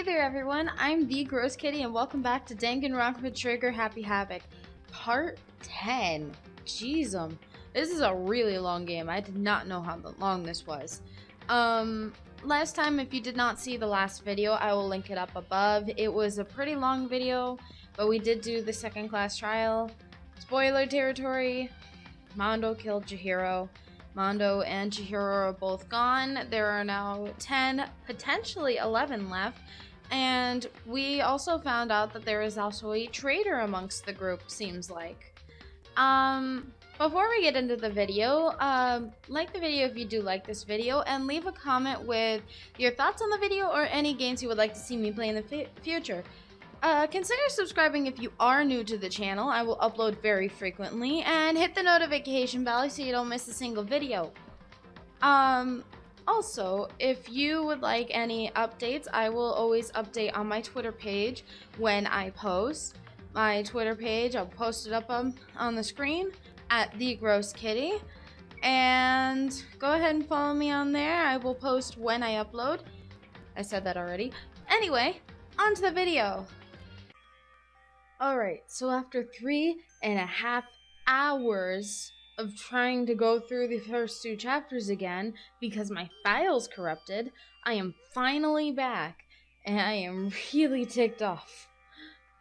there everyone, I'm Thegroszkitty and welcome back to Danganronpa Trigger Happy Havoc, Part 10. Jeez, this is a really long game. I did not know how long this was. Last time, if you did not see the last video, I will link it up above. It was a pretty long video, but we did do the second class trial. Spoiler territory, Mondo killed Chihiro. Mondo and Chihiro are both gone. There are now 10, potentially 11 left. And we also found out that there is also a traitor amongst the group, seems like. Before we get into the video, like the video if you do like this video, and leave a comment with your thoughts on the video or any games you would like to see me play in the future. Consider subscribing if you are new to the channel. I will upload very frequently, and hit the notification bell so you don't miss a single video. Also, if you would like any updates, I will always update on my Twitter page when I post. My Twitter page, I'll post it up on the screen at Thegroszkitty, and go ahead and follow me on there. I will post when I upload. I said that already. Anyway, on to the video. Alright, so after 3.5 hours of trying to go through the first 2 chapters again because my file's corrupted, I am finally back, and I am really ticked off.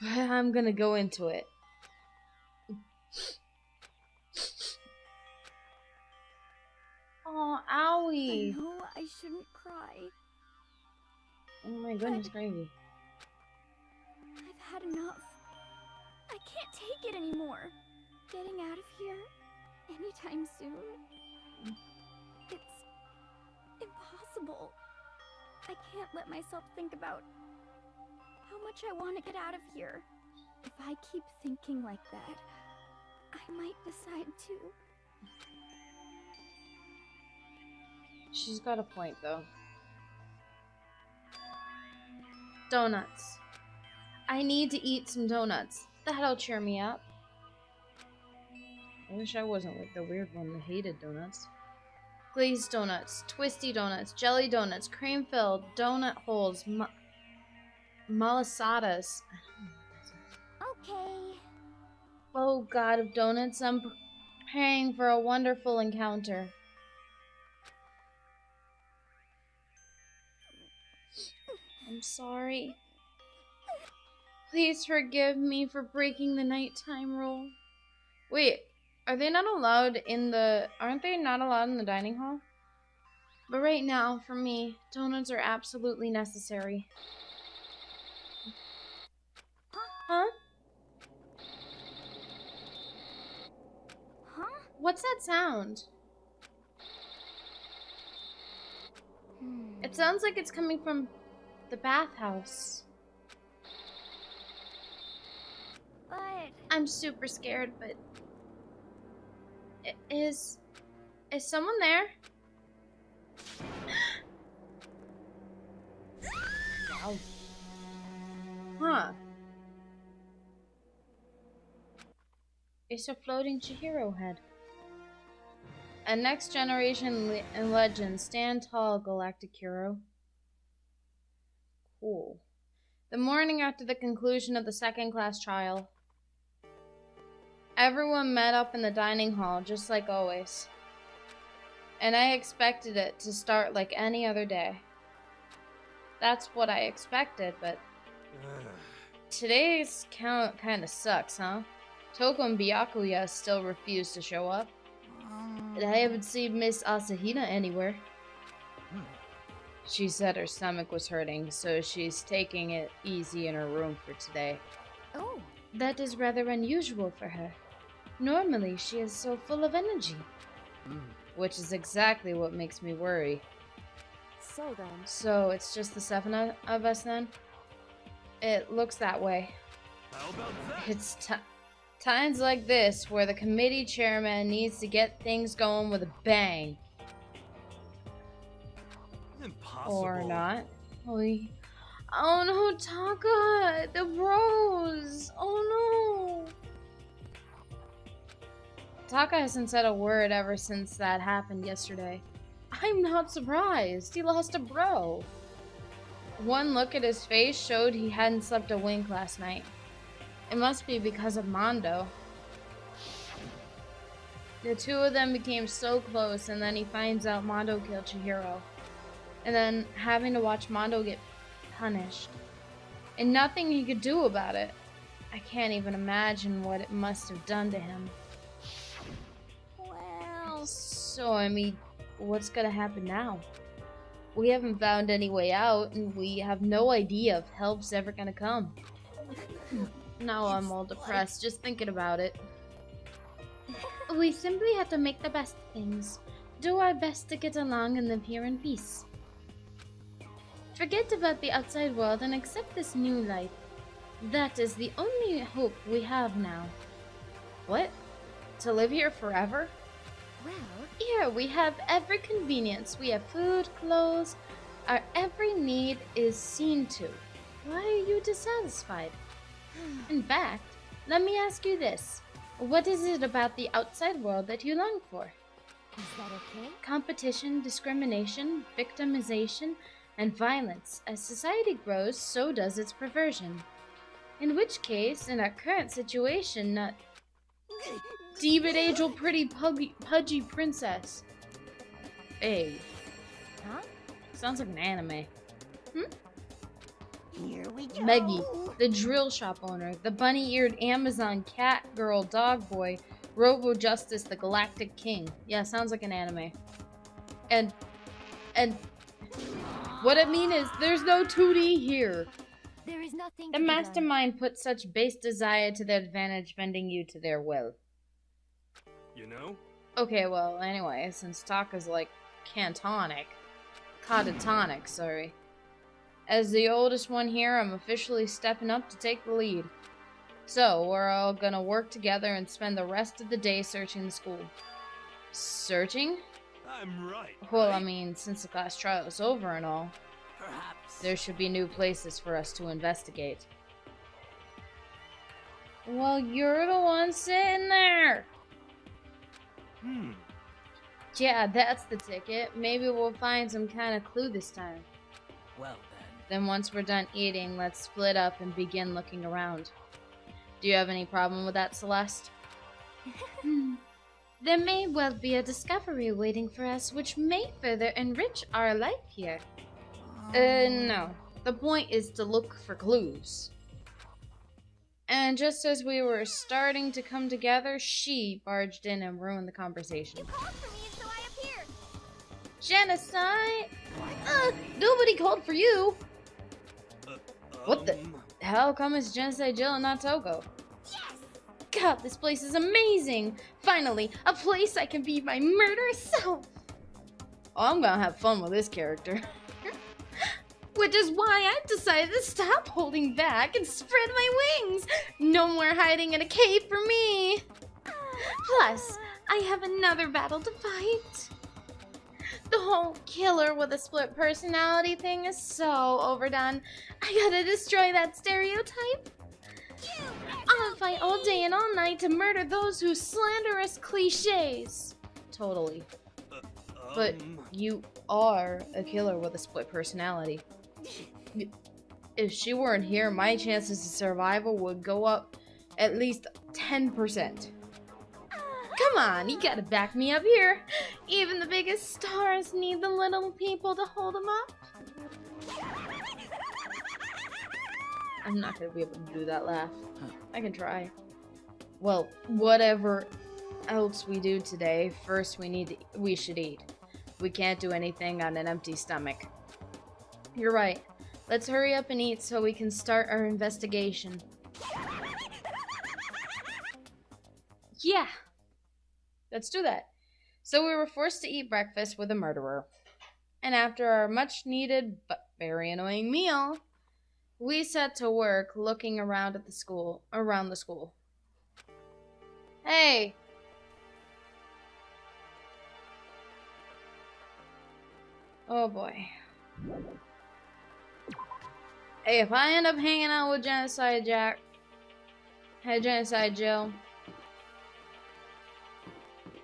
But I'm gonna go into it. Oh, owie! I know I shouldn't cry. Oh my goodness gravy. I've had enough. I can't take it anymore. Getting out of here anytime soon. It's impossible. I can't let myself think about how much I want to get out of here. If I keep thinking like that, I might decide to. She's got a point, though. Donuts. I need to eat some donuts. That'll cheer me up. I wish I wasn't like the weird one that hated donuts. Glazed donuts, twisty donuts, jelly donuts, cream-filled, donut holes, malasadas. I don't know what this is. Okay. Oh God of donuts, I'm preparing for a wonderful encounter. I'm sorry. Please forgive me for breaking the nighttime rule. Wait, are they not allowed in the... Aren't they not allowed in the dining hall? But right now, for me, donuts are absolutely necessary. Huh? Huh? What's that sound? It sounds like it's coming from the bathhouse. But I'm super scared, but... Is someone there? Wow. Huh. It's a floating Chihiro head. A next generation legend. Stand tall, Galactic Hero. Cool. The morning after the conclusion of the second class trial, everyone met up in the dining hall, just like always. And I expected it to start like any other day. That's what I expected, but... Today's count kinda sucks, huh? Toko and Byakuya still refuse to show up. And I haven't seen Miss Asahina anywhere. She said her stomach was hurting, so she's taking it easy in her room for today. oh, That is rather unusual for her. Normally, she is so full of energy. Which is exactly what makes me worry. so then. So, it's just the 7 of us then? It looks that way. How about that? It's times like this where the committee chairman needs to get things going with a bang. Impossible. Or not. Oh no, Taka! The bros! Oh no! Taka hasn't said a word ever since that happened yesterday. I'm not surprised. He lost a bro. One look at his face showed he hadn't slept a wink last night. It must be because of Mondo. The two of them became so close, and then he finds out Mondo killed Chihiro. And then having to watch Mondo get punished. And nothing he could do about it. I can't even imagine what it must have done to him. Well, so I mean, what's gonna happen now? We haven't found any way out, and we have no idea if help's ever gonna come. Now I'm all depressed just thinking about it. We simply have to make the best of things. Do our best to get along and live here in peace. Forget about the outside world and accept this new life. That is the only hope we have now. What? To live here forever? Well, Here we have every convenience. We have food, clothes. Our every need is seen to. Why are you dissatisfied? In fact, let me ask you this. What is it about the outside world that you long for? is that okay? Competition, discrimination, victimization, and violence. As society grows, so does its perversion. In which case, in our current situation, not demon angel pretty pudgy princess. Hey. Huh? Sounds like an anime. Here we go. Meggy, the drill shop owner, the bunny-eared Amazon cat girl dog boy, Robo Justice, the Galactic King. Yeah, sounds like an anime. And what I mean is, there's no 2D here. There is nothing The to be done. mastermind put such base desire to their advantage, bending you to their will. You know? Okay, well, anyway, since talk is like catatonic, sorry. As the oldest one here, I'm officially stepping up to take the lead. So, we're all gonna work together and spend the rest of the day searching the school. Searching? I'm right. Well, I right? mean, since the class trial is over and all, Perhaps. there should be new places for us to investigate. Well, you're the one sitting there! Yeah, that's the ticket. Maybe we'll find some kind of clue this time. Well Then once we're done eating, let's split up and begin looking around. Do you have any problem with that, Celeste? There may well be a discovery waiting for us which may further enrich our life here. No. The point is to look for clues. And just as we were starting to come together, she barged in and ruined the conversation. You called for me, so I appeared. Genocide? Nobody called for you! then. What the hell come is Genocide Jill and not Togo? God, this place is amazing! Finally, a place I can be my murderous self! Oh, I'm gonna have fun with this character. Which is why I've decided to stop holding back and spread my wings! No more hiding in a cave for me! Plus, I have another battle to fight. The whole killer with a split personality thing is so overdone. I gotta destroy that stereotype. I'll fight all day and all night to murder those who slanderous cliches. Totally. But you are a killer with a split personality. If she weren't here, my chances of survival would go up at least 10%. Come on, you gotta back me up here. Even the biggest stars need the little people to hold them up. I'm not gonna be able to do that laugh. I can try. Well, whatever else we do today, first we should eat. We can't do anything on an empty stomach. You're right. Let's hurry up and eat so we can start our investigation. Yeah. Let's do that. So we were forced to eat breakfast with a murderer. And after our much needed but very annoying meal, we set to work looking around the school. Hey! Oh boy. Hey, if I end up hanging out with Genocide Jill,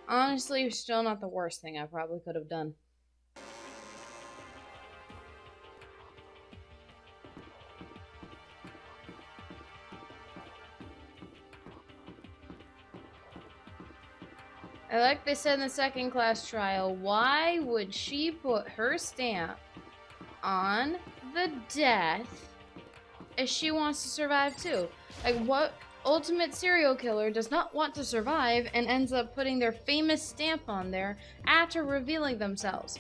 honestly, still not the worst thing I probably could have done. I like they said in the second class trial, why would she put her stamp on the death if she wants to survive too? Like, what ultimate serial killer does not want to survive and ends up putting their famous stamp on there after revealing themselves?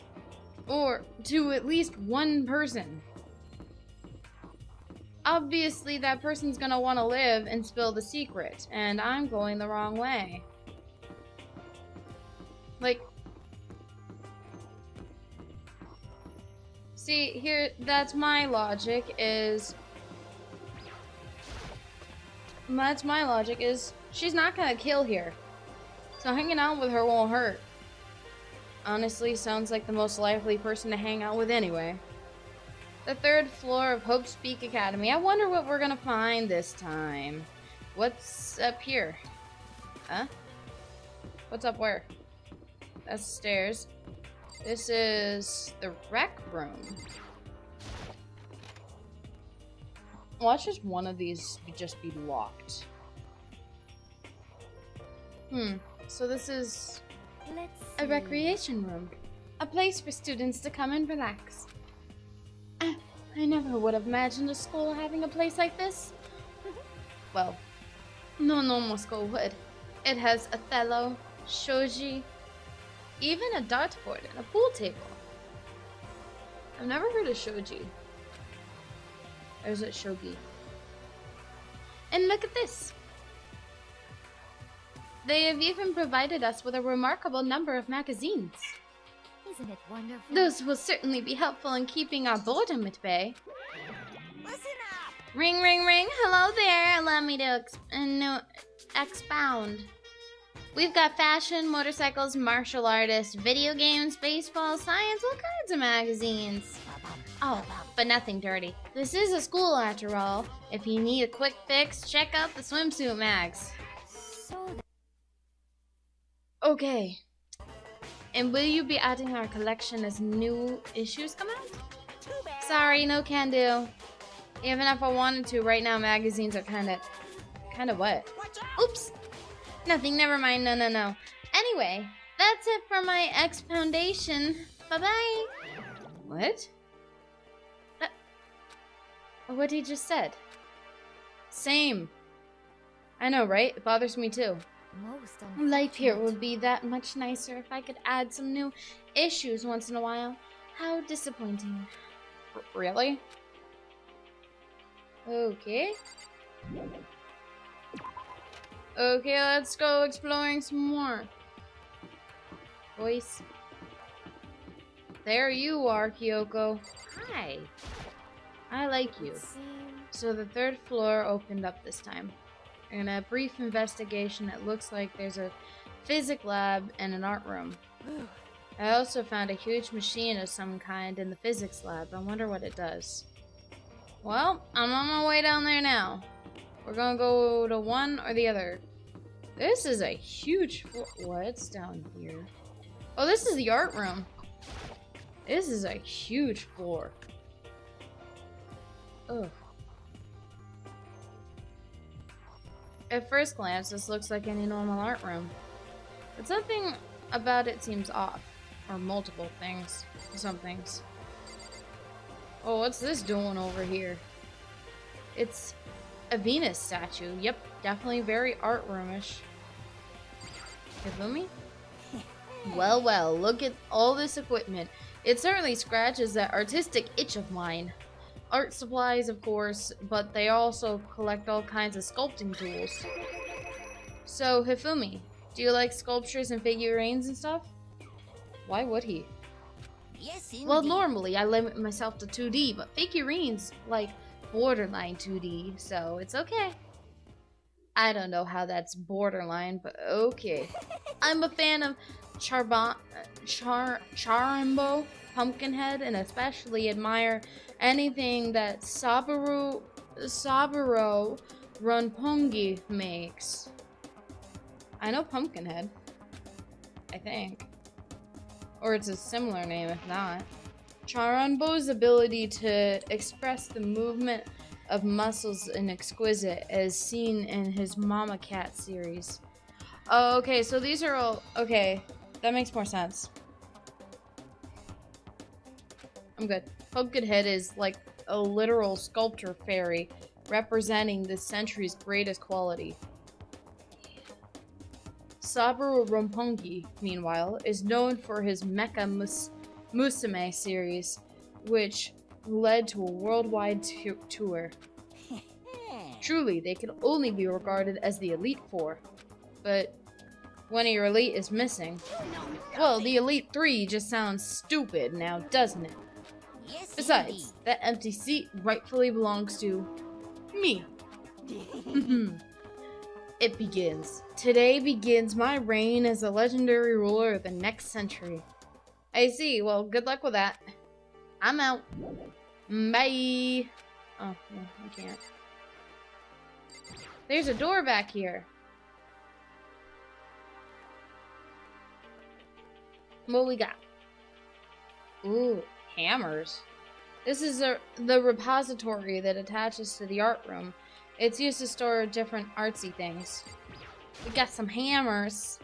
Or to at least one person. Obviously, that person's gonna want to live and spill the secret, and I'm going the wrong way. Like, see, here, that's my logic is... That's my logic is, she's not gonna kill here. So hanging out with her won't hurt. Honestly, sounds like the most likely person to hang out with anyway. The 3rd floor of Hope's Peak Academy. I wonder what we're gonna find this time. What's up here? Huh? What's up where? That's the stairs. This is the rec room. Watch just one of these just be locked. So this is a recreation room. A place for students to come and relax. I never would have imagined a school having a place like this. Well, no normal school would. It has Othello, shogi, even a dartboard and a pool table. I've never heard of shogi. Or is it shogi? And look at this. They have even provided us with a remarkable number of magazines. Isn't it wonderful? Those will certainly be helpful in keeping our boredom at bay. Listen up! Ring, ring, ring. Hello there. Allow me to expound. We've got fashion, motorcycles, martial artists, video games, baseball, science, all kinds of magazines. Oh, but nothing dirty. This is a school after all. If you need a quick fix, check out the swimsuit mags. Okay. And will you be adding our collection as new issues come out? Sorry, no can do. Even if I wanted to, right now magazines are kinda what? Oops. Nothing, never mind, no. Anyway, that's it for my expoundation. Bye-bye. What? What he just said. Same. I know, right? It bothers me too. Life here would be that much nicer if I could add some new issues once in a while. How disappointing. Really? Okay. Okay, let's go exploring some more. Voice. There you are, Kyoko. Hi. I like you. So the 3rd floor opened up this time. In a brief investigation, it looks like there's a physics lab and an art room. I also found a huge machine of some kind in the physics lab. I wonder what it does. Well, I'm on my way down there now. We're gonna go to one or the other. This is a huge floor. What's down here? Oh, this is the art room. This is a huge floor. Ugh. At first glance, this looks like any normal art room. But something about it seems off. Or multiple things. Some things. Oh, what's this doing over here? It's a Venus statue. Yep, definitely very art roomish. You feel me? Well, look at all this equipment. It certainly scratches that artistic itch of mine. Art supplies, of course, but they also collect all kinds of sculpting tools. So, Hifumi, do you like sculptures and figurines and stuff? Why would he? Yes, indeed. Well, normally I limit myself to 2D, but figurines like borderline 2D, so it's okay. I don't know how that's borderline, but okay. I'm a fan of Charimbo, Pumpkinhead, and especially admire anything that Saburo Ronpongi makes. I know Pumpkinhead, I think. Or it's a similar name if not. Charanbo's ability to express the movement of muscles in Exquisite as seen in his Mama Cat series. Oh, okay, so these are all... Okay, that makes more sense. I'm good. Pumpkinhead is like a literal sculptor fairy representing this century's greatest quality. Saburo Roppongi, meanwhile, is known for his Mecha Musume series, which led to a worldwide tour. Truly, they can only be regarded as the Elite Four. But one of your Elite is missing. Well, the Elite Three just sounds stupid now, doesn't it? Yes, Besides, that empty seat rightfully belongs to me. It begins. Today begins my reign as a legendary ruler of the next century. I see. Well, good luck with that. I'm out. Bye. Oh, no, I can't. There's a door back here. What we got? Ooh, hammers. This is the repository that attaches to the art room. It's used to store different artsy things. We got some hammers.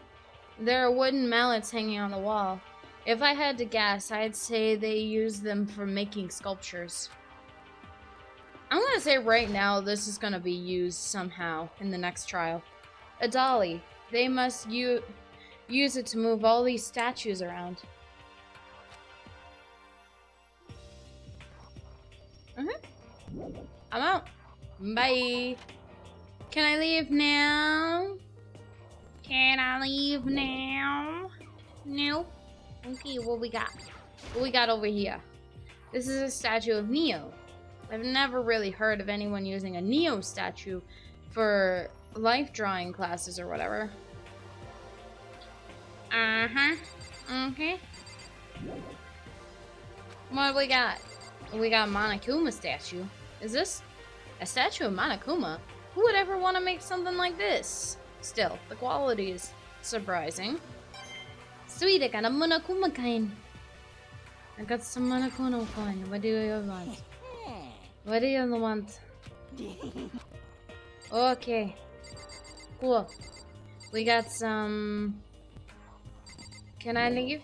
There are wooden mallets hanging on the wall. If I had to guess, I'd say they use them for making sculptures. I'm gonna say right now this is gonna be used somehow in the next trial. A dolly. They must use it to move all these statues around. I'm out. Bye. Can I leave now? Can I leave now? No? Okay, what we got? What we got over here? This is a statue of Neo. I've never really heard of anyone using a Neo statue for life drawing classes or whatever. Okay. What do we got? We got Monokuma statue. Is this a statue of Monokuma? Who would ever want to make something like this? Still, the quality is surprising. Sweet, I got a Monokuma coin. I got some Monokuma coin. What do you want? What do you want? Okay. Cool. We got some... Can I leave?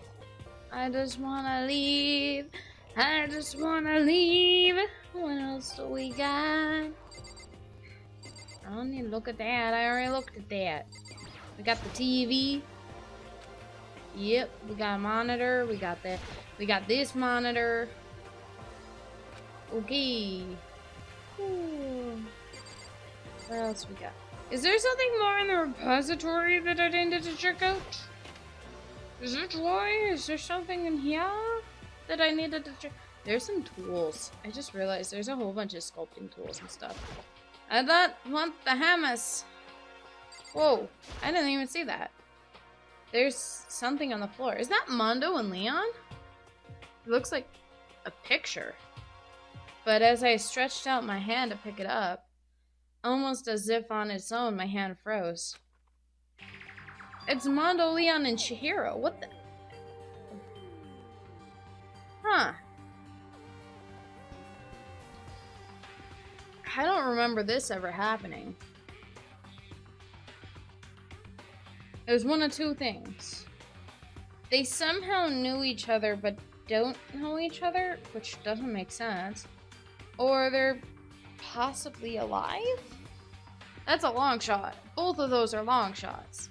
I just wanna leave. I just wanna leave. What else do we got? I don't need to look at that. I already looked at that. We got the TV. Yep, we got a monitor. We got that. We got this monitor. Okay. Ooh. What else we got? Is there something more in the repository that I needed to check out? Is it Roy? Is there something in here that I needed to check? There's some tools. I just realized there's a whole bunch of sculpting tools and stuff. I don't want the hammers. Whoa, I didn't even see that. There's something on the floor. Is that Mondo and Leon? It looks like a picture. But as I stretched out my hand to pick it up, almost as if on its own, my hand froze. It's Mondo, Leon, and Chihiro. What the? Huh. I don't remember this ever happening. It was one of two things. They somehow knew each other but don't know each other, which doesn't make sense. Or they're possibly alive? That's a long shot. Both of those are long shots.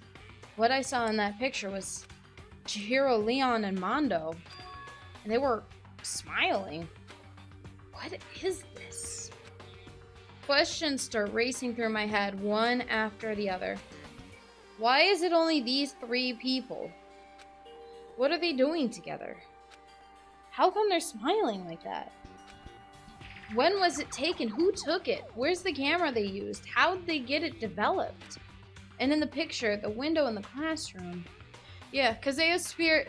What I saw in that picture was Chihiro, Leon, and Mondo. And they were smiling. What is this? Questions start racing through my head, one after the other. Why is it only these three people? What are they doing together? How come they're smiling like that? When was it taken? Who took it? Where's the camera they used? How did they get it developed? And in the picture, the window in the classroom. Yeah, because they have spare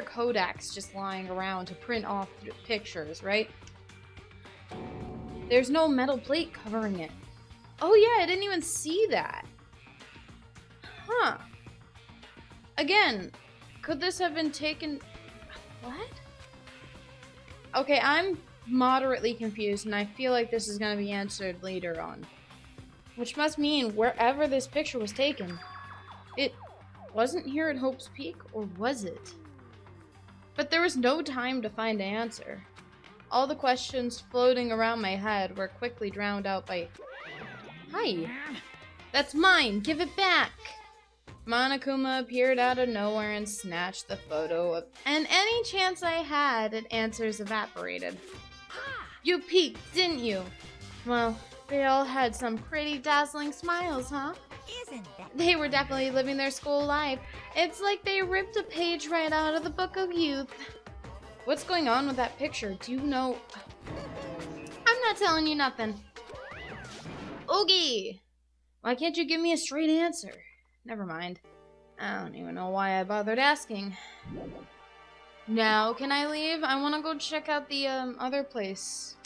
Kodaks just lying around to print off pictures, right? There's no metal plate covering it. Oh yeah, I didn't even see that. Huh. Again, could this have been taken... What? Okay, I'm moderately confused, and I feel like this is going to be answered later on. Which must mean wherever this picture was taken, it wasn't here at Hope's Peak, or was it? But there was no time to find an answer. All the questions floating around my head were quickly drowned out by... Hi! That's mine! Give it back! Monokuma appeared out of nowhere and snatched the photo, and any chance I had at answers evaporated. You peeked, didn't you? Well, they all had some pretty dazzling smiles, huh? Isn't that? They were definitely living their school life. It's like they ripped a page right out of the Book of Youth. What's going on with that picture? Do you know? I'm not telling you nothing. Oogie! Why can't you give me a straight answer? Never mind. I don't even know why I bothered asking. Now, can I leave? I want to go check out the other place.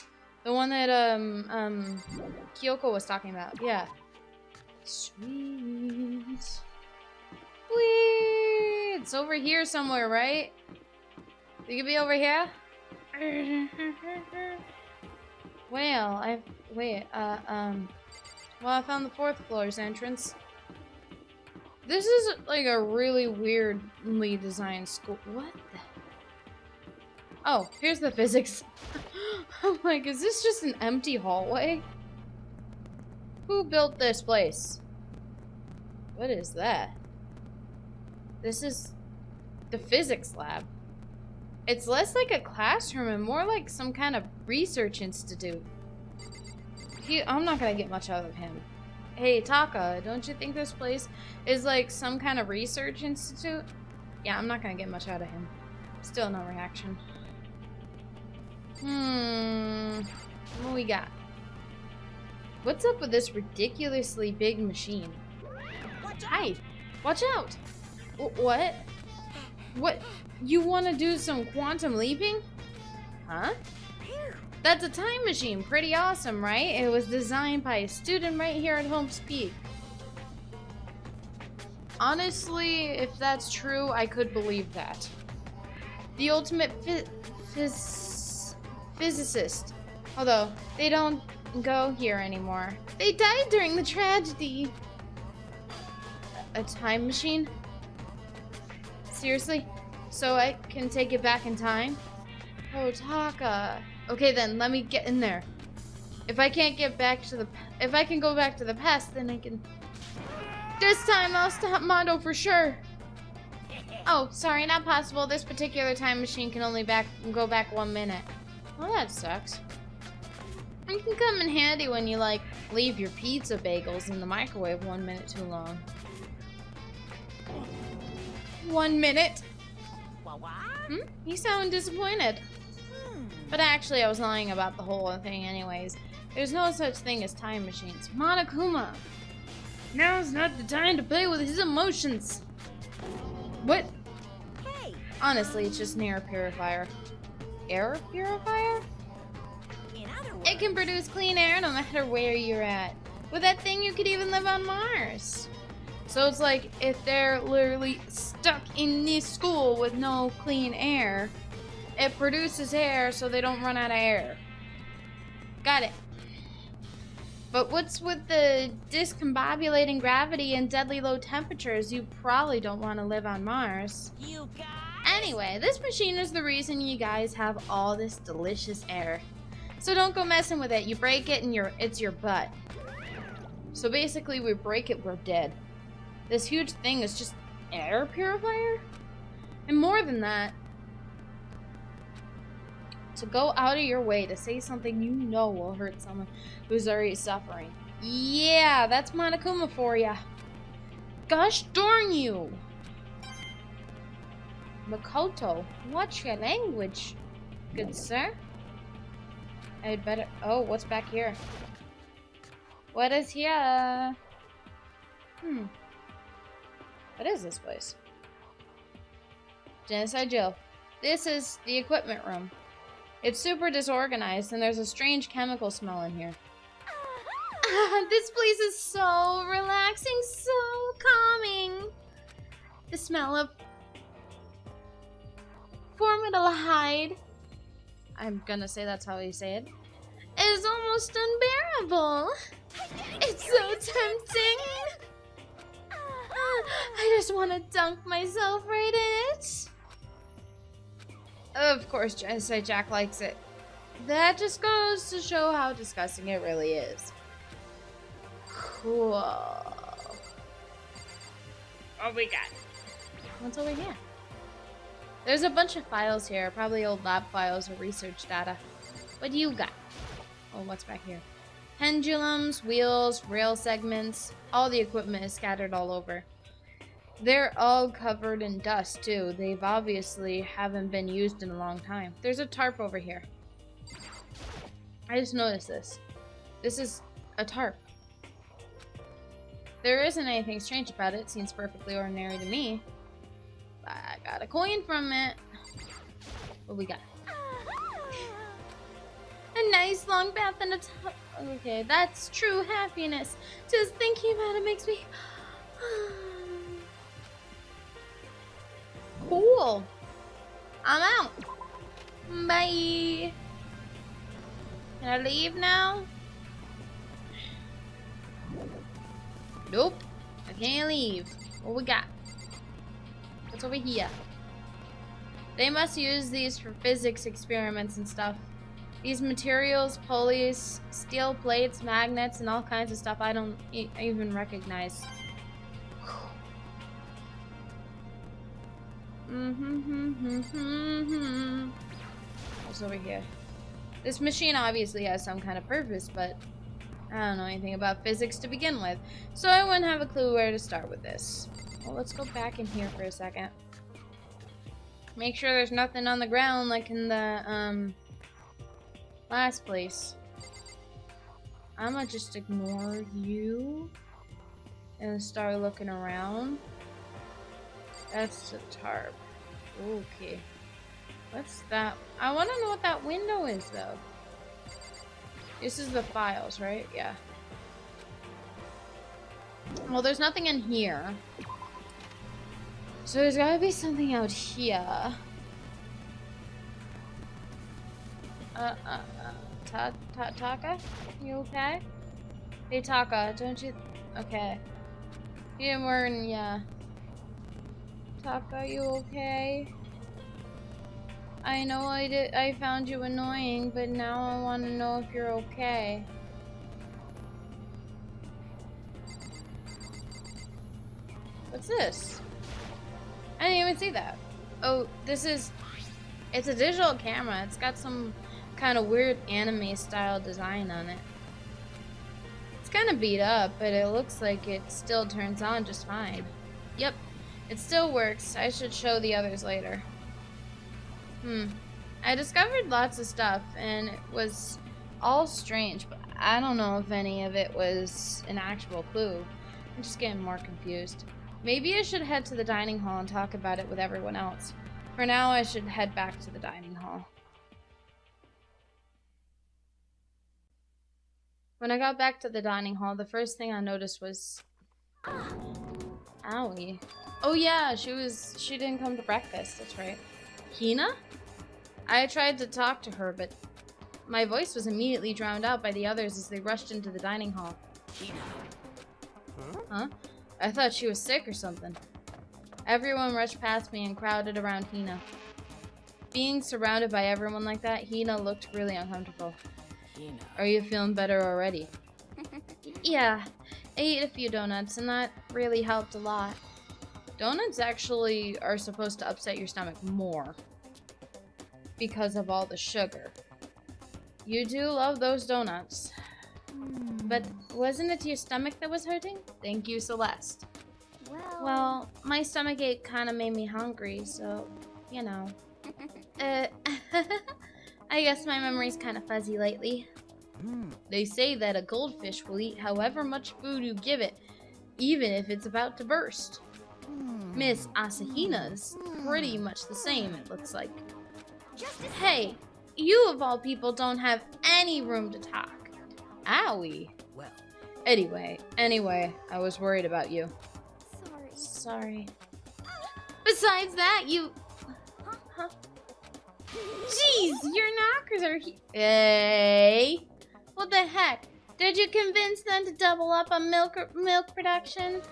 The one that Kyoko was talking about. Yeah. Sweet. Whee! It's over here somewhere, right? You could be over here? Well, well, I found the 4th floor's entrance. This is like a really weirdly designed school. What the? Oh, here's the physics. I'm like, is this just an empty hallway? Who built this place? What is that? This is the physics lab. It's less like a classroom and more like some kind of research institute. I'm not gonna get much out of him. Hey, Taka, don't you think this place is like some kind of research institute? Yeah, I'm not gonna get much out of him. Still no reaction. What we got? What's up with this ridiculously big machine? Hi! Watch out! What? What? You want to do some quantum leaping? Huh? That's a time machine. Pretty awesome, right? It was designed by a student right here at Hope's Peak. Honestly, if that's true, I could believe that. The ultimate physicist. Although, they don't go here anymore. They died during the tragedy. A time machine? Seriously? So I can take it back in time? Oh, Taka. Okay then, let me get in there. If I can go back to the past, then I can... This time I'll stop Mondo for sure. Oh, sorry, not possible. This particular time machine can only go back 1 minute. Well, that sucks. It can come in handy when you, like, leave your pizza bagels in the microwave 1 minute too long. 1 minute? You sound disappointed. But actually, I was lying about the whole thing anyways. There's no such thing as time machines. Monokuma! Now's not the time to play with his emotions! What? Hey. Honestly, it's just an air purifier. Air purifier? In other words, It can produce clean air no matter where you're at. With that thing, you could even live on Mars. So it's like, if they're literally stuck in this school with no clean air, it produces air so they don't run out of air. Got it. But what's with the discombobulating gravity and deadly low temperatures? You probably don't want to live on Mars. you guys. Anyway, this machine is the reason you guys have all this delicious air. So don't go messing with it. You break it and it's your butt. So basically, we break it, we're dead. This huge thing is just an air purifier? And more than that, to go out of your way to say something you know will hurt someone who's already suffering. Yeah, that's Monokuma for ya. Gosh darn you! Makoto, watch your language, good sir. I'd better... Oh, what's back here? What is here? What is this place? Genocide Jill. This is the equipment room. It's super disorganized and there's a strange chemical smell in here. This place is so relaxing, so calming. The smell of formaldehyde, I'm gonna say that's how you say it, is almost unbearable. It's so tempting. I just just want to dunk myself right in it. Of course, Genocide Jack likes it. That just goes to show how disgusting it really is. Cool. What we got? What's over here? There's a bunch of files here, probably old lab files or research data. What do you got? Oh, what's back here? Pendulums, wheels, rail segments. All the equipment is scattered all over. They're all covered in dust, too. They've obviously haven't been used in a long time. There's a tarp over here. I just noticed this. This is a tarp. There isn't anything strange about it. It seems perfectly ordinary to me. I got a coin from it. What we got? A nice long bath and a top. Okay, that's true happiness. Just thinking about it makes me... Cool. I'm out. Bye. Can I leave now? Nope. I can't leave. What we got? What's over here? They must use these for physics experiments and stuff. These materials, pulleys, steel plates, magnets, and all kinds of stuff I don't even recognize. What's over here? This machine obviously has some kind of purpose, but I don't know anything about physics to begin with, so I wouldn't have a clue where to start with this. Well, let's go back in here for a second. Make sure there's nothing on the ground like in the last place. I'm gonna just ignore you and start looking around. That's the tarp. Okay. What's that? I want to know what that window is, though. This is the files, right? Yeah. Well, there's nothing in here. So there's gotta be something out here. Taka? You okay? Hey, Taka, don't you... Okay. You didn't worry, yeah. Taka, you okay? I know I found you annoying, but now I want to know if you're okay. What's this? I didn't even see that. Oh, this is... It's a digital camera. It's got some kind of weird anime style design on it. It's kind of beat up, but it looks like it still turns on just fine. Yep, it still works. I should show the others later. I discovered lots of stuff, and it was all strange, but I don't know if any of it was an actual clue. I'm just getting more confused. Maybe I should head to the dining hall and talk about it with everyone else. For now, I should head back to the dining hall. When I got back to the dining hall, the first thing I noticed was... Owie. Oh yeah, she didn't come to breakfast, that's right. Hina? I tried to talk to her, but my voice was immediately drowned out by the others as they rushed into the dining hall. Huh? I thought she was sick or something. Everyone rushed past me and crowded around Hina. Being surrounded by everyone like that, Hina looked really uncomfortable. Are you feeling better already? Yeah, I ate a few donuts and that really helped a lot. Donuts actually are supposed to upset your stomach more because of all the sugar. You do love those donuts. But wasn't it your stomach that was hurting? Thank you, Celeste. Well, my stomach ache kind of made me hungry, so, you know. I guess my memory's kind of fuzzy lately. They say that a goldfish will eat however much food you give it, even if it's about to burst. Miss Asahina's pretty much the same, it looks like. Hey, you of all people don't have any room to talk. Owie. Well. Anyway, I was worried about you. Sorry. Besides that, you... Huh? Jeez, your knockers are Hey! What the heck? Did you convince them to double up on milk production?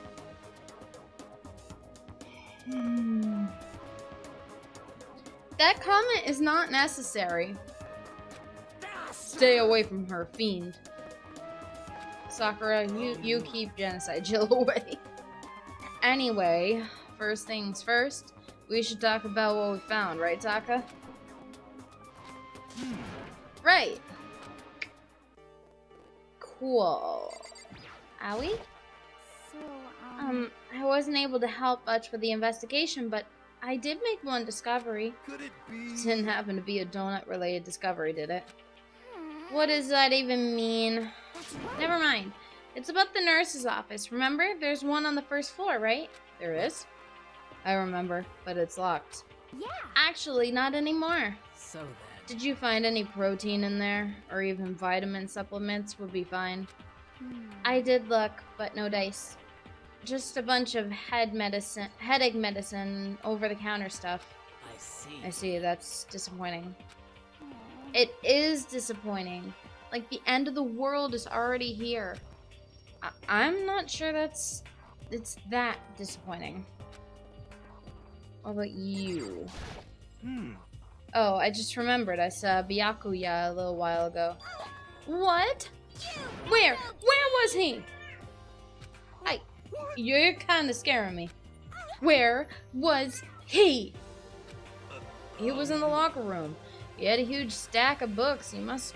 That comment is not necessary. Stay away from her, fiend. Sakura, you keep Genocide Jill away. Anyway, first things first, we should talk about what we found, right, Taka? Right. Cool. Owie? So, I wasn't able to help much with the investigation, but I did make one discovery. Could it be? Didn't happen to be a donut-related discovery, did it? What does that even mean? Never mind. It's about the nurse's office. Remember? There's one on the first floor, right? There is? I remember, but it's locked. yeah. Actually, not anymore. So then. Did you find any protein in there? Or even vitamin supplements would be fine. I did look, but no dice. Just a bunch of headache medicine, over-the-counter stuff. I see. I see, that's disappointing. It is disappointing. Like, the end of the world is already here. I'm not sure it's that disappointing. What about you? Oh, I just remembered. I saw Byakuya a little while ago. What? Where? Where was he? You're kind of scaring me. Where was he? He was in the locker room. He had a huge stack of books. He must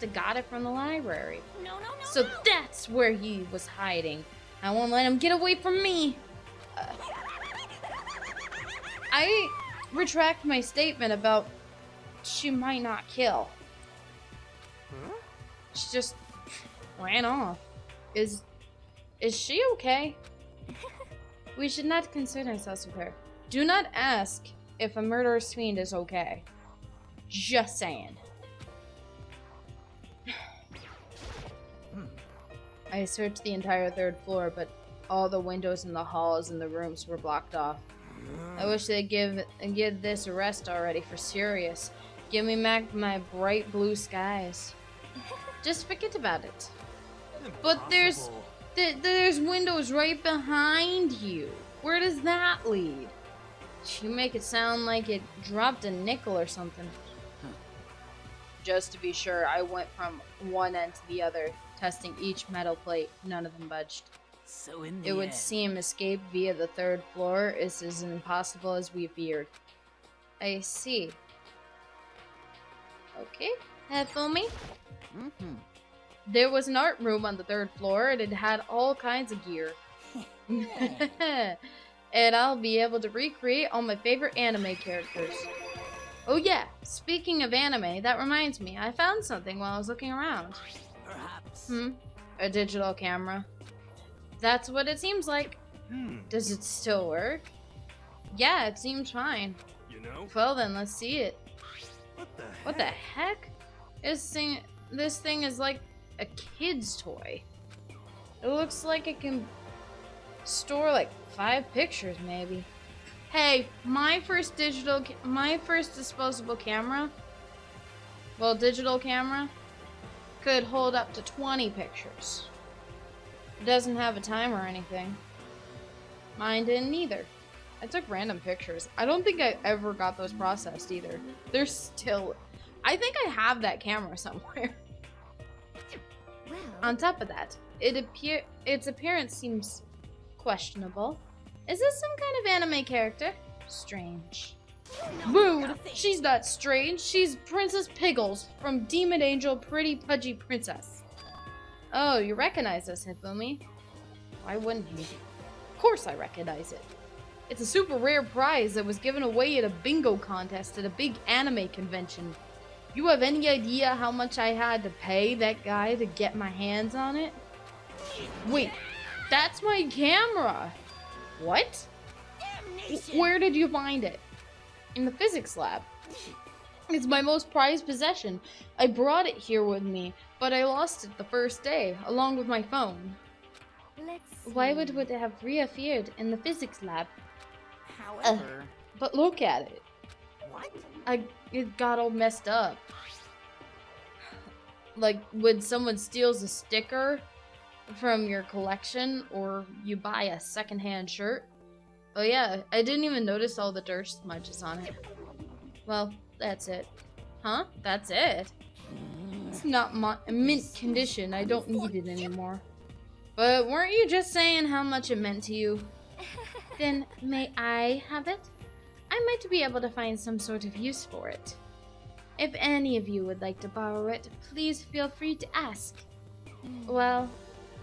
have got it from the library. No. So that's where he was hiding. I won't let him get away from me. I retract my statement about she might not kill. She just ran off. Is she okay? We should not concern ourselves with her. Do not ask if a murderous fiend is okay. Just saying. I searched the entire third floor, but all the windows in the halls and the rooms were blocked off. I wish they'd give this a rest already, for serious. Give me back my bright blue skies. Just forget about it. But there's windows right behind you. Where does that lead? You make it sound like it dropped a nickel or something. Just to be sure, I went from one end to the other, testing each metal plate. None of them budged. So in the It would end. seem escape via the third floor is as impossible as we feared. I see. Okay, follow me. There was an art room on the third floor, and it had all kinds of gear. And I'll be able to recreate all my favorite anime characters. Oh yeah, speaking of anime, that reminds me, I found something while I was looking around. Perhaps. A digital camera. That's what it seems like. Does it still work? Yeah, it seems fine. You know? Well then, let's see it. What the heck? This thing is like a kid's toy. It looks like it can store like 5 pictures maybe. Hey, my first disposable camera, well, digital camera, could hold up to 20 pictures. It doesn't have a timer or anything. Mine didn't either. I took random pictures. I don't think I ever got those processed either. They're still... I think I have that camera somewhere. Well, On top of that, its appearance seems questionable. Is this some kind of anime character? Strange. Rude! She's not strange. She's Princess Piggles from Demon Angel Pretty Pudgy Princess. Oh, you recognize this, Hifumi? Why wouldn't you? Of course I recognize it. It's a super rare prize that was given away at a bingo contest at a big anime convention. You have any idea how much I had to pay that guy to get my hands on it? Wait, that's my camera! What? Where did you find it? In the physics lab. It's my most prized possession. I brought it here with me, but I lost it the first day, along with my phone. let's see. Why would it have reappeared in the physics lab? However, But look at it. what? It got all messed up. Like when someone steals a sticker from your collection, or you buy a secondhand shirt, Oh yeah, I didn't even notice all the dirt smudges on it. Well, that's it. Huh? That's it? It's not mint condition. I don't need it anymore. But weren't you just saying how much it meant to you? Then may I have it? I might be able to find some sort of use for it. If any of you would like to borrow it, please feel free to ask. Well,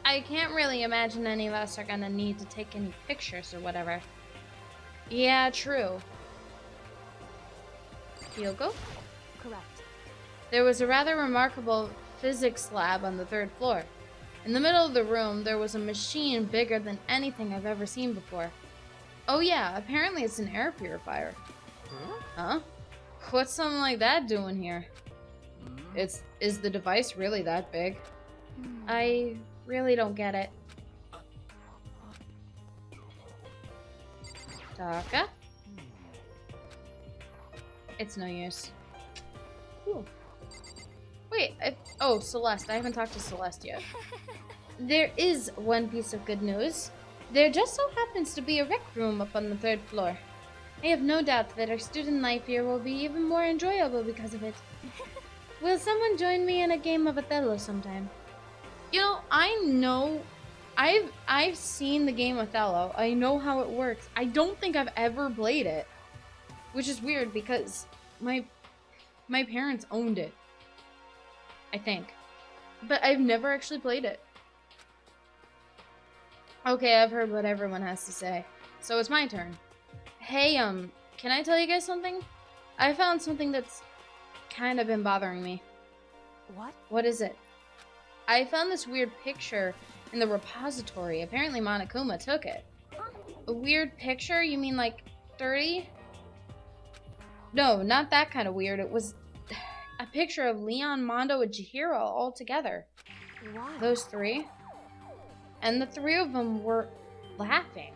I can't really imagine any of us are gonna need to take any pictures or whatever. Yeah, true. Hyogo? Correct. There was a rather remarkable physics lab on the 3rd floor. In the middle of the room, there was a machine bigger than anything I've ever seen before. Oh yeah, apparently it's an air purifier. Huh? What's something like that doing here? Is the device really that big? I really don't get it. Taka? It's no use. Ooh. Wait, oh, Celeste. I haven't talked to Celeste yet. There is one piece of good news. There just so happens to be a rec room up on the 3rd floor. I have no doubt that our student life here will be even more enjoyable because of it. Will someone join me in a game of Othello sometime? You know, I've seen the game Othello. I know how it works. I don't think I've ever played it, which is weird because my parents owned it, I think, but I've never actually played it. Okay, I've heard what everyone has to say, so it's my turn. Hey, can I tell you guys something? I found something that's kind of been bothering me. What? What is it? I found this weird picture in the repository. Apparently Monokuma took it. A weird picture? You mean like dirty? No, not that kind of weird. It was a picture of Leon, Mondo, and Chihiro all together. Why? Those 3. And the 3 of them were laughing.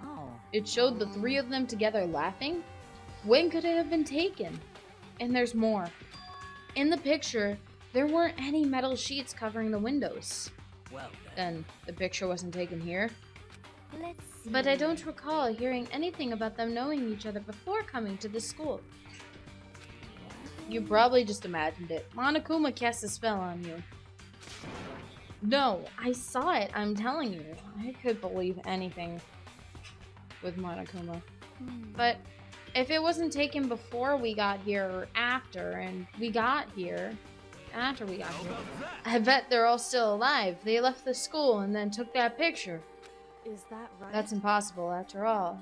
Oh. It showed the 3 of them together laughing. When could it have been taken? And there's more. In the picture, there weren't any metal sheets covering the windows. Well Then the picture wasn't taken here. Let's see. But I don't recall hearing anything about them knowing each other before coming to the school. You probably just imagined it. Monokuma cast a spell on you. No, I saw it, I'm telling you. I could believe anything with Monokuma. But if it wasn't taken before we got here or after, and we got here, after we got here, I bet they're all still alive. They left the school and then took that picture. Is that right? That's impossible after all.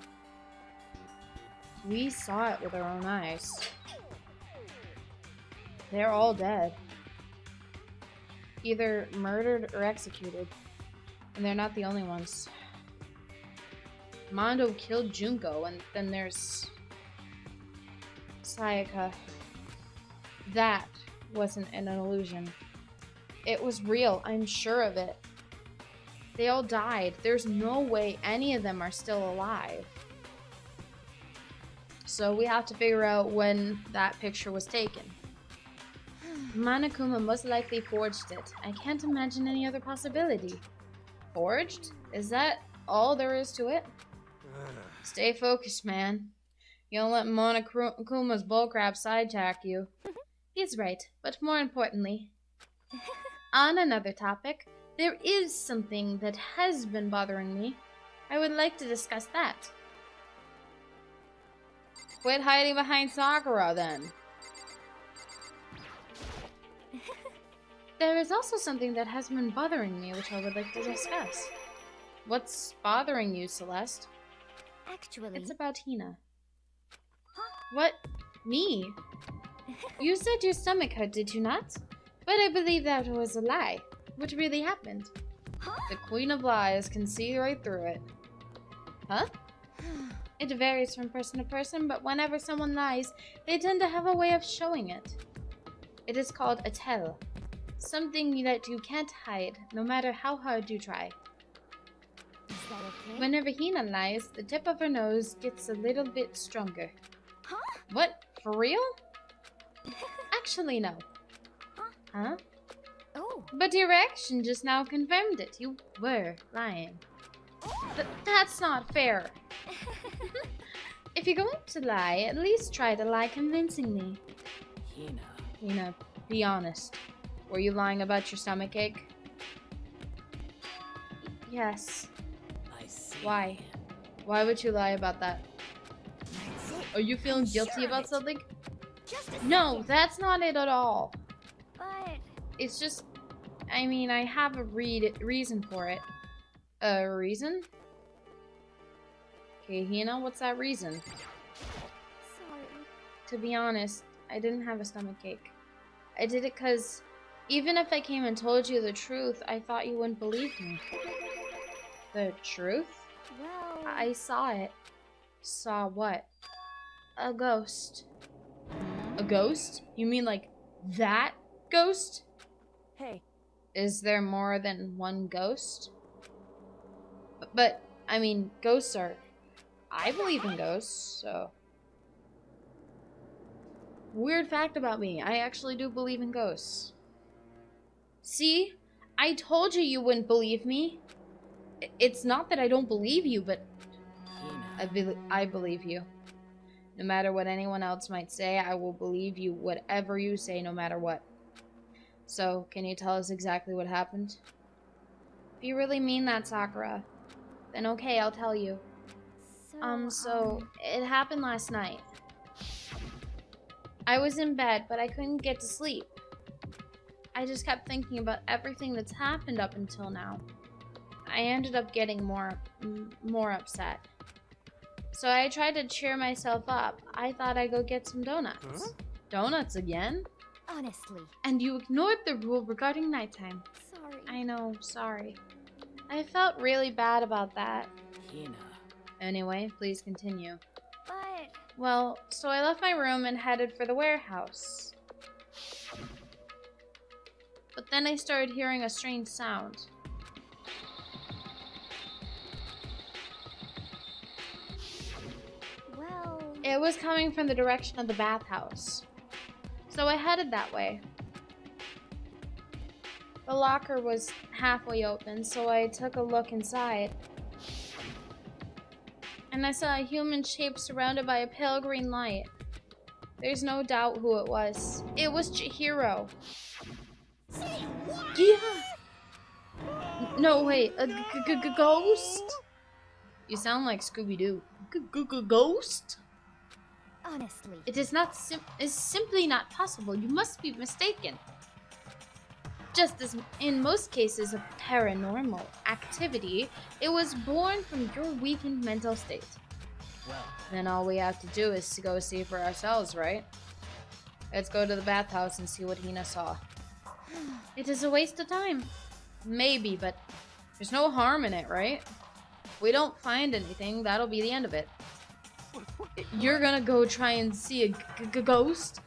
We saw it with our own eyes. They're all dead. Either murdered or executed. And they're not the only ones. Mondo killed Junko, and then there's Sayaka. That wasn't an illusion. It was real, I'm sure of it. They all died. There's no way any of them are still alive. So we have to figure out when that picture was taken. Monokuma most likely forged it. I can't imagine any other possibility. Forged? Is that all there is to it? Stay focused, man. You don't let Monokuma's bullcrap sidetrack you. He's right, but more importantly, on another topic, there is something that has been bothering me. I would like to discuss that. Quit hiding behind Sakura, then. There is also something that has been bothering me, which I would like to discuss. What's bothering you, Celeste? Actually, It's about Hina. What? Me? You said your stomach hurt, did you not? But I believe that was a lie. What really happened? The Queen of Lies can see right through it. Huh? It varies from person to person, but whenever someone lies, they tend to have a way of showing it. It is called a tell. Something that you can't hide, no matter how hard you try. is that okay? Whenever Hina lies, the tip of her nose gets a little bit stronger. Huh? What? For real? Actually, no. Huh? Oh. But your reaction just now confirmed it. You were lying. That's not fair. If you're going to lie, at least try to lie convincingly. Hina, be honest. Were you lying about your stomachache? Yes. I see. Why? Why would you lie about that? That's it. Are you feeling I'm sure guilty of about it. something? Just a No, second. that's not it at all. But It's just, I mean, I have a reason for it. A reason? Okay, Hina, what's that reason? sorry. To be honest, I didn't have a stomachache. I did it because even if I came and told you the truth, I thought you wouldn't believe me. The truth? Well, I saw it. Saw what? A ghost. A ghost? You mean like that ghost? Hey, Is there more than one ghost? But I mean, ghosts are... I believe in ghosts, so... Weird fact about me, I actually do believe in ghosts. See? I told you you wouldn't believe me. It's not that I don't believe you, but I believe you. No matter what anyone else might say, I will believe you whatever you say, no matter what. So, can you tell us exactly what happened? If you really mean that, Sakura, then okay, I'll tell you. So it happened last night. I was in bed, but I couldn't get to sleep. I just kept thinking about everything that's happened up until now. I ended up getting more upset. So I tried to cheer myself up. I thought I'd go get some donuts. Huh? Donuts again? honestly, And you ignored the rule regarding nighttime. sorry. I know, sorry. I felt really bad about that. Anyway, please continue. But Well, so I left my room and headed for the warehouse. But then I started hearing a strange sound. well, It was coming from the direction of the bathhouse. So I headed that way. The locker was halfway open, so I took a look inside. And I saw a human shape surrounded by a pale green light. There's no doubt who it was. It was Chihiro. Yeah. No, wait, a ghost? You sound like Scooby-Doo. Ghost? honestly, It is not is simply not possible. You must be mistaken. Just as in most cases of paranormal activity, it was born from your weakened mental state. Well, Then all we have to do is to go see for ourselves, right? Let's go to the bathhouse and see what Hina saw. It is a waste of time. Maybe, but there's no harm in it, right? If we don't find anything, that'll be the end of it. You're gonna go try and see a ghost?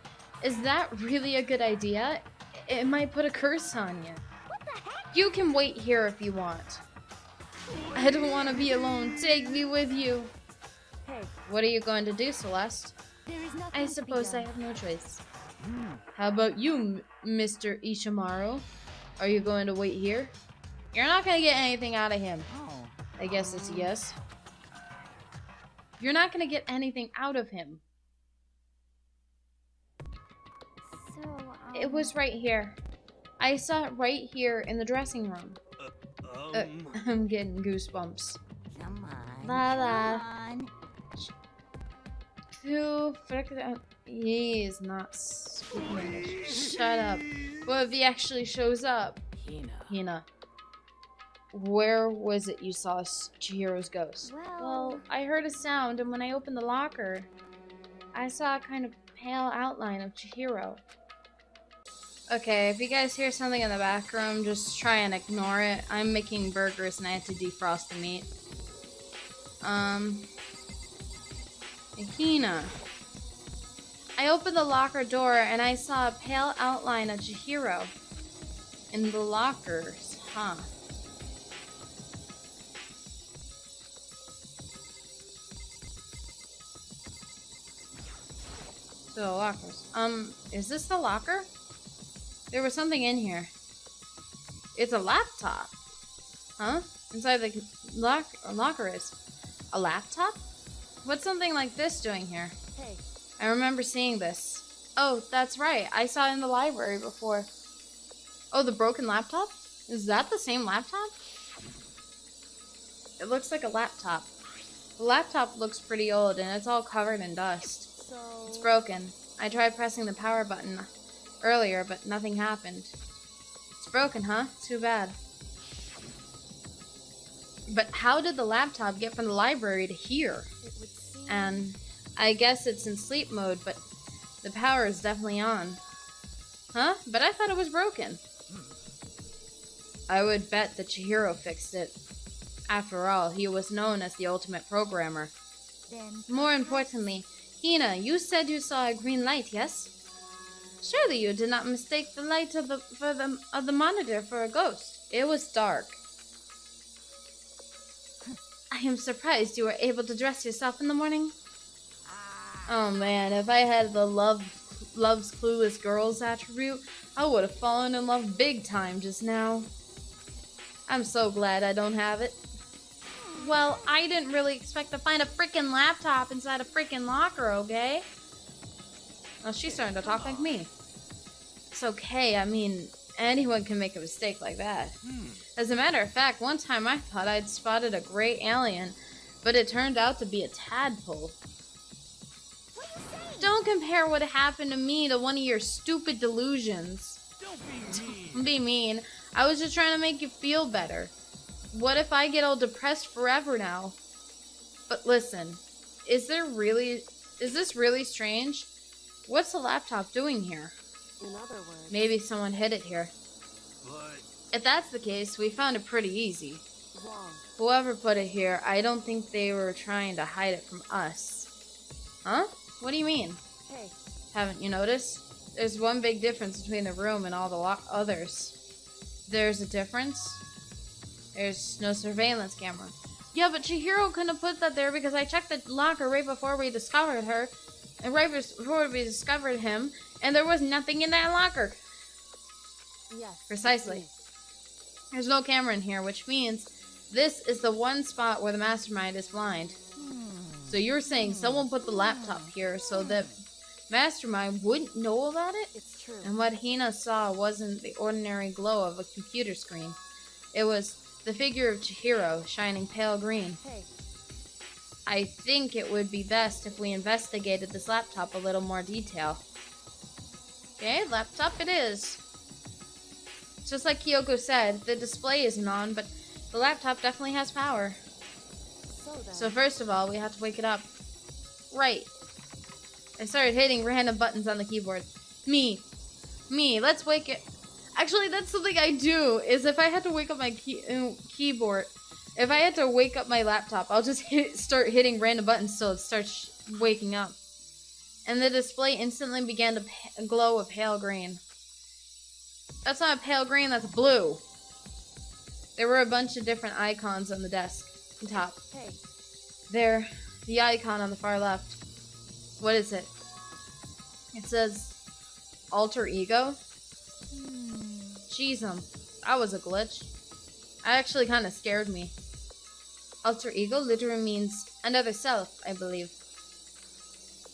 Is that really a good idea? It might put a curse on you. what the heck? You can wait here if you want. I don't want to be alone. Take me with you. hey, What are you going to do, Celeste? There is nothing I to be suppose I done. have no choice. How about you, Mr. Ishimaru? Are you going to wait here? You're not going to get anything out of him. oh, I guess it's a yes. You're not going to get anything out of him. So, It was right here. I saw it right here in the dressing room. I'm getting goosebumps. come on, La la. come on. He is not speaking English. Shut up. What if he actually shows up? Hina, where was it you saw Chihiro's ghost? Well, I heard a sound, and when I opened the locker, I saw a kind of pale outline of Chihiro. Okay, if you guys hear something in the back room, just try and ignore it. I'm making burgers and I have to defrost the meat. Hina. I opened the locker door and I saw a pale outline of Chihiro in the lockers, huh? So the lockers. Is this the locker? There was something in here. It's a laptop. Huh? Inside the locker is. A laptop? What's something like this doing here? Hey, I remember seeing this. Oh, that's right. I saw it in the library before. Oh, the broken laptop? Is that the same laptop? It looks like a laptop. The laptop looks pretty old and it's all covered in dust. so... It's broken. I tried pressing the power button earlier, but nothing happened. It's broken, huh? Too bad. But how did the laptop get from the library to here? It would seem... And I guess it's in sleep mode, but the power is definitely on. Huh? But I thought it was broken. I would bet that Chihiro fixed it. After all, he was known as the ultimate programmer. Then... More importantly, Hina, you said you saw a green light, yes? Surely you did not mistake the light of the monitor for a ghost. It was dark. I am surprised you were able to dress yourself in the morning. Oh man, if I had the love's clueless girls attribute, I would have fallen in love big time just now. I'm so glad I don't have it. Well, I didn't really expect to find a freaking laptop inside a freaking locker, okay? Oh, she's starting to talk like me. It's okay, I mean, anyone can make a mistake like that. As a matter of fact, one time I thought I'd spotted a gray alien, but it turned out to be a tadpole. Don't compare what happened to me to one of your stupid delusions. Don't be mean. I was just trying to make you feel better. What if I get all depressed forever now? But listen, is this really strange? What's the laptop doing here? In other words... Maybe someone hid it here. But If that's the case, we found it pretty easy. Wrong. Whoever put it here, I don't think they were trying to hide it from us. Huh? What do you mean? Hey, Haven't you noticed? There's one big difference between the room and all the others. There's a difference? There's no surveillance camera. Yeah, but Chihiro couldn't have put that there because I checked the locker right before we discovered her. And right before we discovered him. And there was nothing in that locker. yes. Precisely. There's no camera in here, which means this is the one spot where the mastermind is blind. So you're saying someone put the laptop here so that mastermind wouldn't know about it? It's true. And what Hina saw wasn't the ordinary glow of a computer screen. It was the figure of Chihiro, shining pale green. Hey, I think it would be best if we investigated this laptop a little more detail. Okay, laptop it is. Just like Kyoko said, the display isn't on, but the laptop definitely has power. so then... So first of all, we have to wake it up. Right. I started hitting random buttons on the keyboard. Me, let's wake it. Actually, that's something I do, is if I had to wake up my keyboard, if I had to wake up my laptop, I'll just start hitting random buttons till it starts waking up. And the display instantly began to glow a pale green. That's not a pale green, that's blue. There were a bunch of different icons on the desk on top. Hey, There, the icon on the far left. What is it? It says alter ego? Jeez, that was a glitch. That actually kind of scared me. Alter ego literally means another self, I believe.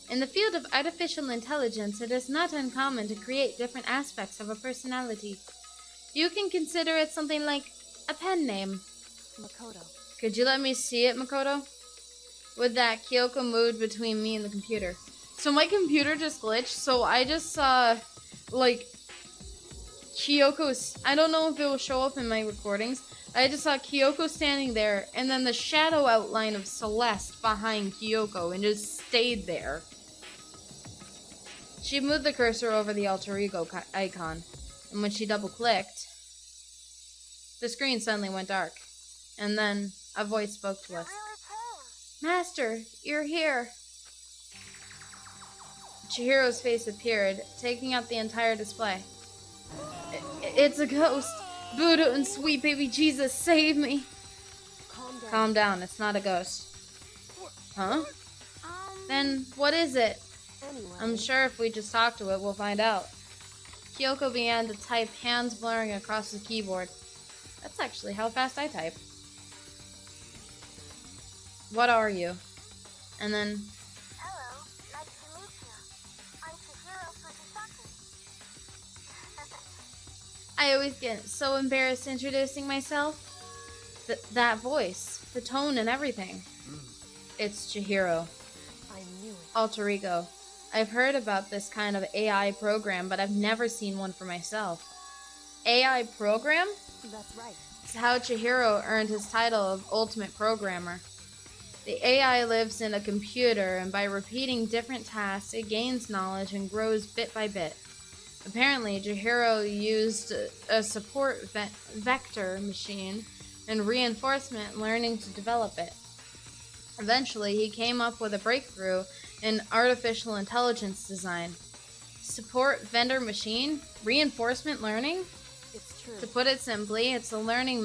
In the field of artificial intelligence, it is not uncommon to create different aspects of a personality. You can consider it something like a pen name. Makoto. Could you let me see it, Makoto? With that, Kyoko moved between me and the computer. So my computer just glitched, so I just saw, like, Kyoko's... I don't know if it will show up in my recordings. I just saw Kyoko standing there, and then the shadow outline of Celeste behind Kyoko, and just stayed there. She moved the cursor over the alter ego icon, and when she double-clicked, the screen suddenly went dark. And then a voice spoke to us. Master, you're here. Chihiro's face appeared, taking up the entire display. It's a ghost. Buddha and sweet baby Jesus, save me. Calm down. Calm down, it's not a ghost. Huh? Then what is it? Anyway. I'm sure if we just talk to it, we'll find out. Kyoko began to type, hands blurring across the keyboard. That's actually how fast I type. What are you? And then, Hello, nice to meet you. I'm Chihiro Fujisaki. I always get so embarrassed introducing myself. That voice, the tone and everything. It's Chihiro. I knew it. Alter ego. I've heard about this kind of AI program, but I've never seen one for myself. AI program? That's right. It's how Chihiro earned his title of Ultimate Programmer. The AI lives in a computer, and by repeating different tasks, it gains knowledge and grows bit by bit. Apparently, Chihiro used a support vector machine and reinforcement learning to develop it. Eventually, he came up with a breakthrough in artificial intelligence design. Support vendor machine? Reinforcement learning? It's true. To put it simply, it's a learning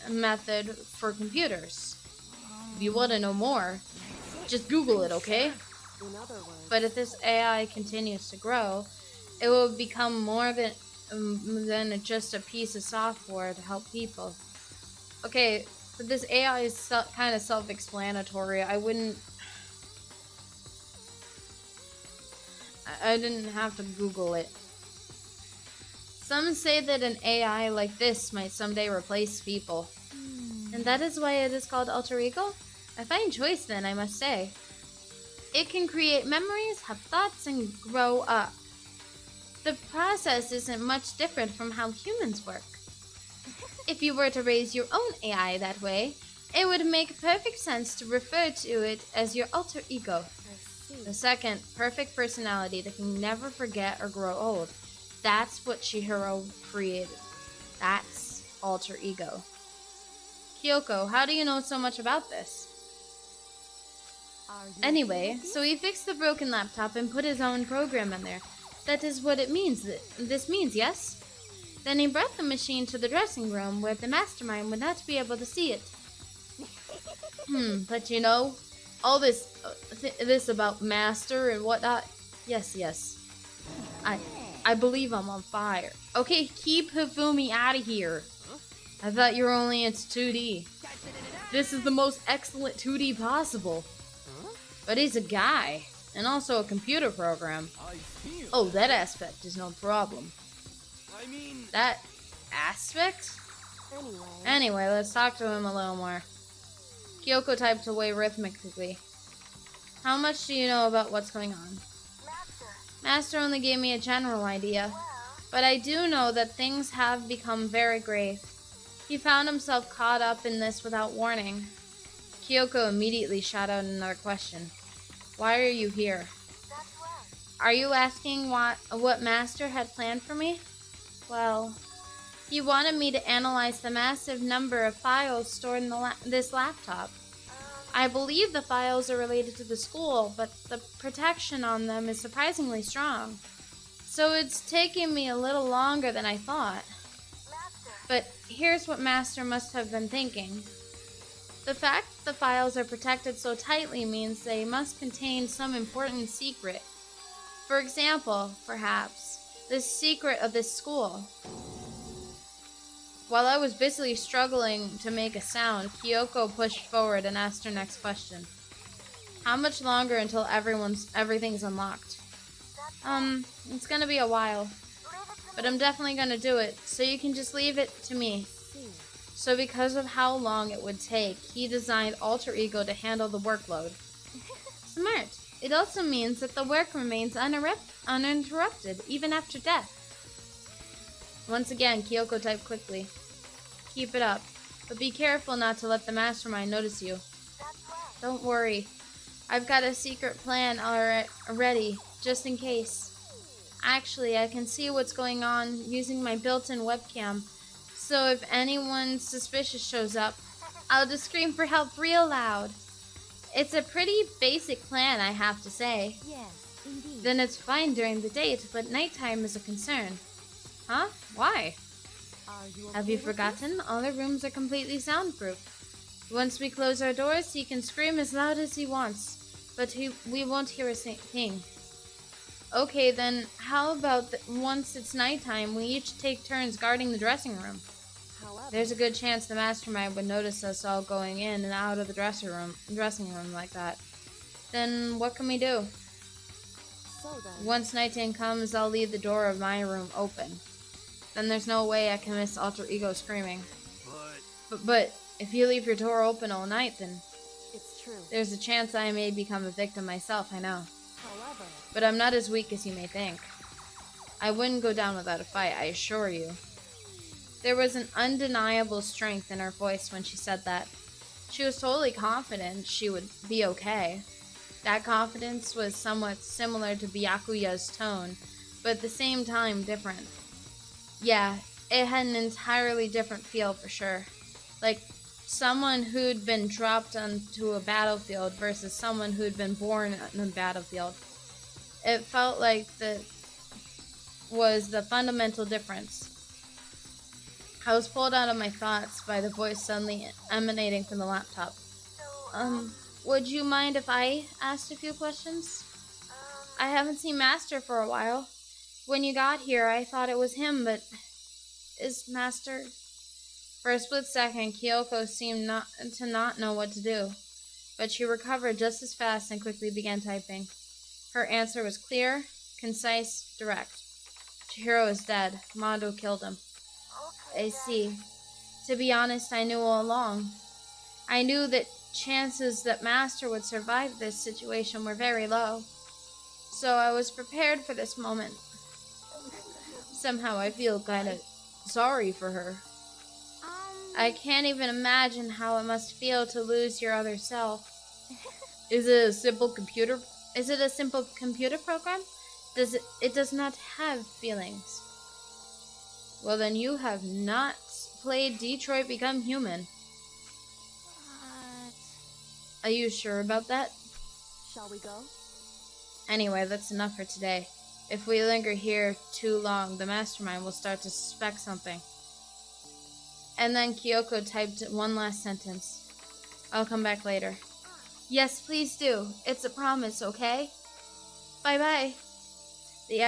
method for computers. If you want to know more, just Google it, okay? In other words, But if this AI continues to grow, it will become more than just a piece of software to help people. Okay, but this AI is kind of self-explanatory. I didn't have to Google it. Some say that an AI like this might someday replace people. And that is why it is called alter ego? A fine choice then, I must say. It can create memories, have thoughts, and grow up. The process isn't much different from how humans work. If you were to raise your own AI that way, it would make perfect sense to refer to it as your alter ego. I see. The second, perfect personality that can never forget or grow old. That's what Chihiro created. That's alter ego. Kyoko, how do you know so much about this? Are you Anyway, okay? so he fixed the broken laptop and put his own program in there. That is what it means. This means, yes? Then he brought the machine to the dressing room where the mastermind would not be able to see it. But you know, all this about master and whatnot. Yes. I believe I'm on fire. Okay, keep Hifumi out of here. I thought you were only into 2D. This is the most excellent 2D possible. But he's a guy, and also a computer program. I feel. Oh, that aspect is no problem. I mean, That aspect? Anyway, let's talk to him a little more. Kyoko typed away rhythmically. How much do you know about what's going on? Master only gave me a general idea, but I do know that things have become very grave. He found himself caught up in this without warning. Kyoko immediately shot out another question. Why are you here? Are you asking what Master had planned for me? Well, he wanted me to analyze the massive number of files stored in this laptop. I believe the files are related to the school, but the protection on them is surprisingly strong. So it's taken me a little longer than I thought. But here's what Master must have been thinking. The fact that the files are protected so tightly means they must contain some important secret. For example, perhaps, the secret of this school. While I was busily struggling to make a sound, Kyoko pushed forward and asked her next question. How much longer until everything's unlocked? It's gonna be a while. But I'm definitely gonna do it, so you can just leave it to me. So because of how long it would take, he designed Alter Ego to handle the workload. Smart. It also means that the work remains uninterrupted, even after death. Once again, Kyoko typed quickly. Keep it up, but be careful not to let the mastermind notice you. Don't worry. I've got a secret plan already, just in case. Actually, I can see what's going on using my built-in webcam. So if anyone suspicious shows up, I'll just scream for help real loud. It's a pretty basic plan, I have to say. Yes, indeed. Then it's fine during the day, but nighttime is a concern. Huh? Why? Are you Have okay you with forgotten? All the rooms are completely soundproof. Once we close our doors, he can scream as loud as he wants, but we won't hear a thing. Okay, then how about once it's nighttime, we each take turns guarding the dressing room? However, There's a good chance the mastermind would notice us all going in and out of the dressing room like that. Then what can we do? So then, Once nighttime comes, I'll leave the door of my room open. Then there's no way I can miss Alter Ego screaming. But if you leave your door open all night, then it's true. there's a chance I may become a victim myself, I know. However, But I'm not as weak as you may think. I wouldn't go down without a fight, I assure you. There was an undeniable strength in her voice when she said that. She was totally confident she would be okay. That confidence was somewhat similar to Byakuya's tone, but at the same time different. Yeah, it had an entirely different feel for sure. Like someone who'd been dropped onto a battlefield versus someone who'd been born on a battlefield. It felt like was the fundamental difference. I was pulled out of my thoughts by the voice suddenly emanating from the laptop. Would you mind if I asked a few questions? I haven't seen Master for a while. When you got here, I thought it was him, but is Master... For a split second, Kyoko seemed not know what to do, but she recovered just as fast and quickly began typing. Her answer was clear, concise, direct. Chihiro is dead. Mondo killed him. I see. To be honest, I knew all along. I knew that chances that Master would survive this situation were very low. So I was prepared for this moment. Somehow I feel kind of sorry for her. I can't even imagine how it must feel to lose your other self. Is it a simple computer program? It does not have feelings. Well, then you have not played Detroit Become Human. what? Are you sure about that? Shall we go? Anyway, that's enough for today. If we linger here too long, the mastermind will start to suspect something. And then Kyoko typed one last sentence. I'll come back later. Yes, please do. It's a promise, okay? Bye-bye. The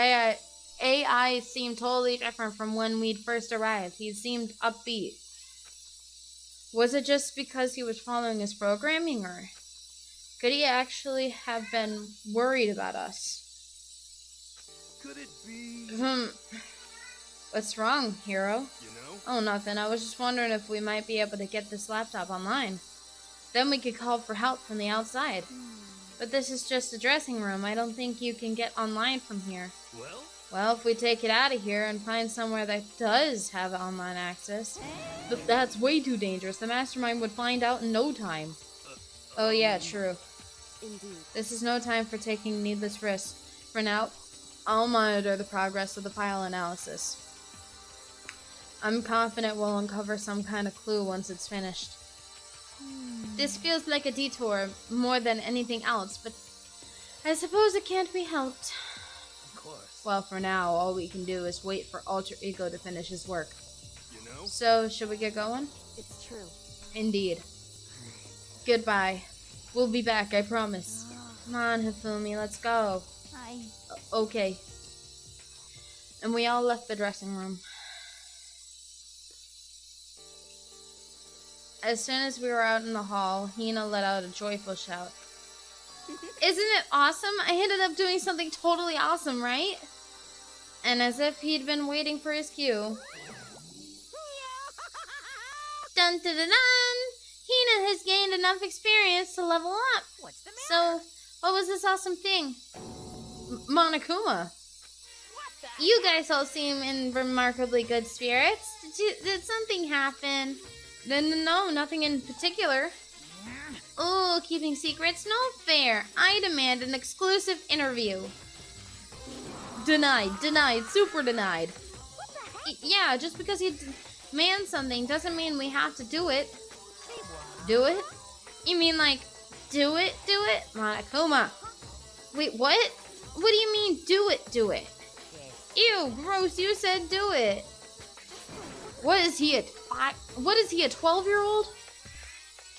AI seemed totally different from when we'd first arrived. He seemed upbeat. Was it just because he was following his programming, or could he actually have been worried about us? Could it be? What's wrong, Hero? You know? Oh, nothing. I was just wondering if we might be able to get this laptop online. Then we could call for help from the outside. But this is just a dressing room. I don't think you can get online from here. Well, if we take it out of here and find somewhere that does have online access, that's way too dangerous. The mastermind would find out in no time. Oh yeah, true. Indeed. This is no time for taking needless risks. For now, I'll monitor the progress of the file analysis. I'm confident we'll uncover some kind of clue once it's finished. This feels like a detour more than anything else, but I suppose it can't be helped. Of course. Well, for now, all we can do is wait for Alter Ego to finish his work. You know? So, should we get going? It's true. Indeed. Goodbye. We'll be back, I promise. Come on, Hifumi, let's go. Okay. And we all left the dressing room. As soon as we were out in the hall, Hina let out a joyful shout. Isn't it awesome? I ended up doing something totally awesome, right? And as if he'd been waiting for his cue. Dun dun dun dun! Hina has gained enough experience to level up. What's the matter? So, what was this awesome thing? Monokuma. You guys all seem in remarkably good spirits. Did something happen? No, nothing in particular. Oh, keeping secrets? No fair. I demand an exclusive interview. Denied, super denied. Yeah, just because you demand something doesn't mean we have to do it. Do it? You mean like, do it? Monokuma. Wait, what? What do you mean, do it? Ew, gross, you said do it. What is he, a 12-year-old?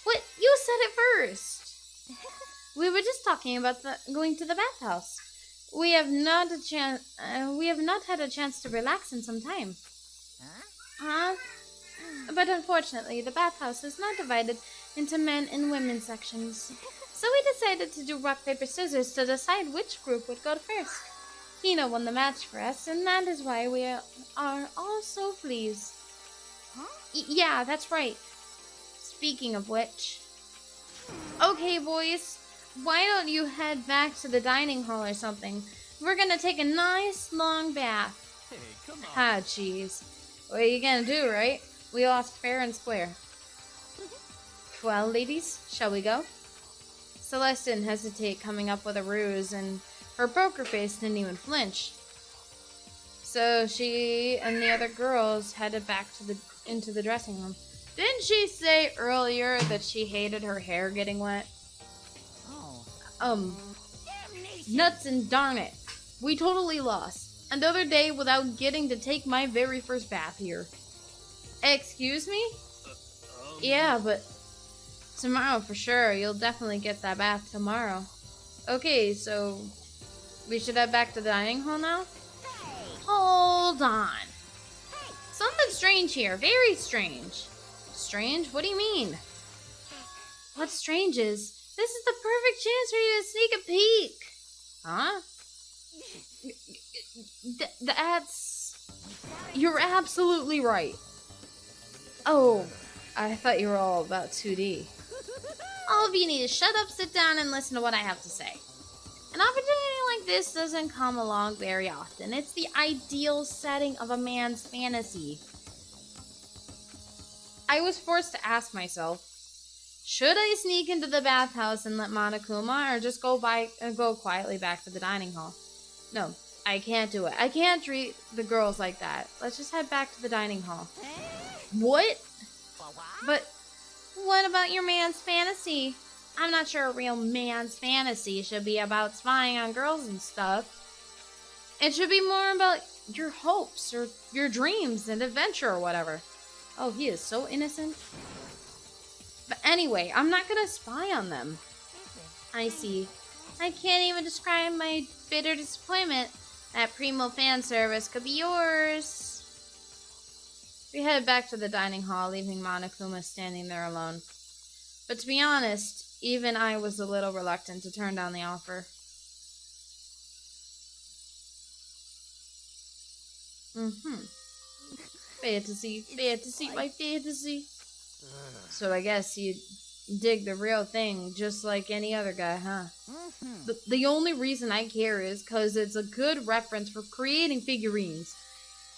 What? You said it first. We were just talking about going to the bathhouse. We have not had a chance to relax in some time. Huh? But unfortunately, the bathhouse is not divided into men and women sections. So we decided to do rock, paper, scissors to decide which group would go first. Hina won the match for us, and that is why we are all so pleased. Yeah, that's right. Speaking of which... Okay, boys. Why don't you head back to the dining hall or something? We're gonna take a nice long bath. Hey, come on. Ah, jeez. What are you gonna do, right? We lost fair and square. Well, ladies, shall we go? Celeste didn't hesitate coming up with a ruse, and her poker face didn't even flinch. So she and the other girls headed back into the dressing room. Didn't she say earlier that she hated her hair getting wet? Nuts and darn it. We totally lost. Another day without getting to take my very first bath here. Excuse me? Yeah, but tomorrow for sure. You'll definitely get that bath tomorrow. Okay, so we should head back to the dining hall now? Hold on. Something strange here. Very strange. Strange? What do you mean? What's strange is, this is the perfect chance for you to sneak a peek. Huh? That's... You're absolutely right. Oh, I thought you were all about 2D. All of you need to shut up, sit down, and listen to what I have to say. An opportunity like this doesn't come along very often. It's the ideal setting of a man's fantasy. I was forced to ask myself, should I sneak into the bathhouse and let Monokuma, or just go quietly back to the dining hall? No, I can't do it. I can't treat the girls like that. Let's just head back to the dining hall. What? But what about your man's fantasy? I'm not sure a real man's fantasy should be about spying on girls and stuff. It should be more about your hopes or your dreams and adventure or whatever. Oh, he is so innocent. But anyway, I'm not gonna spy on them. I see. I can't even describe my bitter disappointment. That primo fan service could be yours. We headed back to the dining hall, leaving Monokuma standing there alone. But to be honest, even I was a little reluctant to turn down the offer. Fantasy, my fantasy. So I guess you dig the real thing just like any other guy, huh? The only reason I care is because it's a good reference for creating figurines.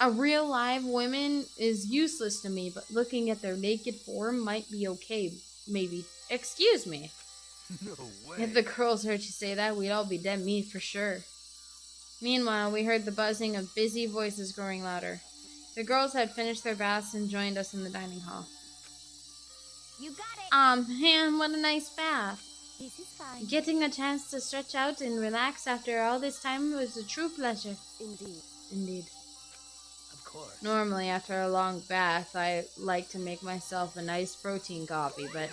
A real live woman is useless to me, but looking at their naked form might be okay, maybe. Excuse me. No way. If the girls heard you say that, we'd all be dead meat for sure. Meanwhile, we heard the buzzing of busy voices growing louder. The girls had finished their baths and joined us in the dining hall. You got it. Man, what a nice bath. This is fine. Getting a chance to stretch out and relax after all this time was a true pleasure. Indeed. Of course. Normally, after a long bath, I like to make myself a nice protein coffee, but...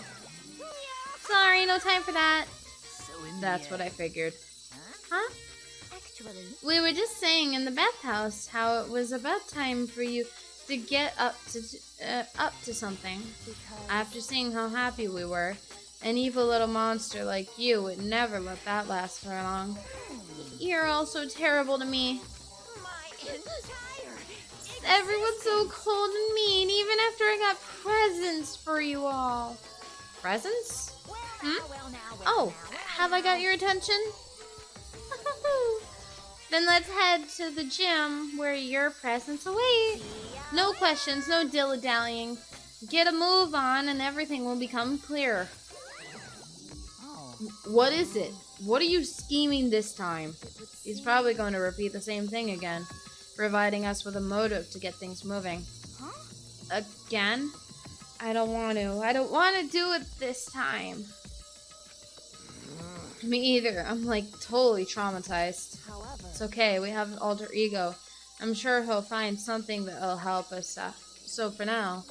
Sorry, no time for that. That's what I figured. Huh? Actually, We were just saying in the bathhouse how it was about time for you to get up to something. After seeing how happy we were, an evil little monster like you would never let that last for long. You're all so terrible to me. my entire... Everyone's so cold and mean, even after I got presents for you all. Presents? Oh, have I got your attention? Then let's head to the gym where your presents await. No questions, no dilly-dallying. Get a move on and everything will become clearer. What is it? What are you scheming this time? He's probably going to repeat the same thing again, providing us with a motive to get things moving. Again? I don't want to. I don't want to do it this time. Me either. I'm like totally traumatized. It's okay. We have an alter ego. I'm sure he'll find something that'll help us. So for now,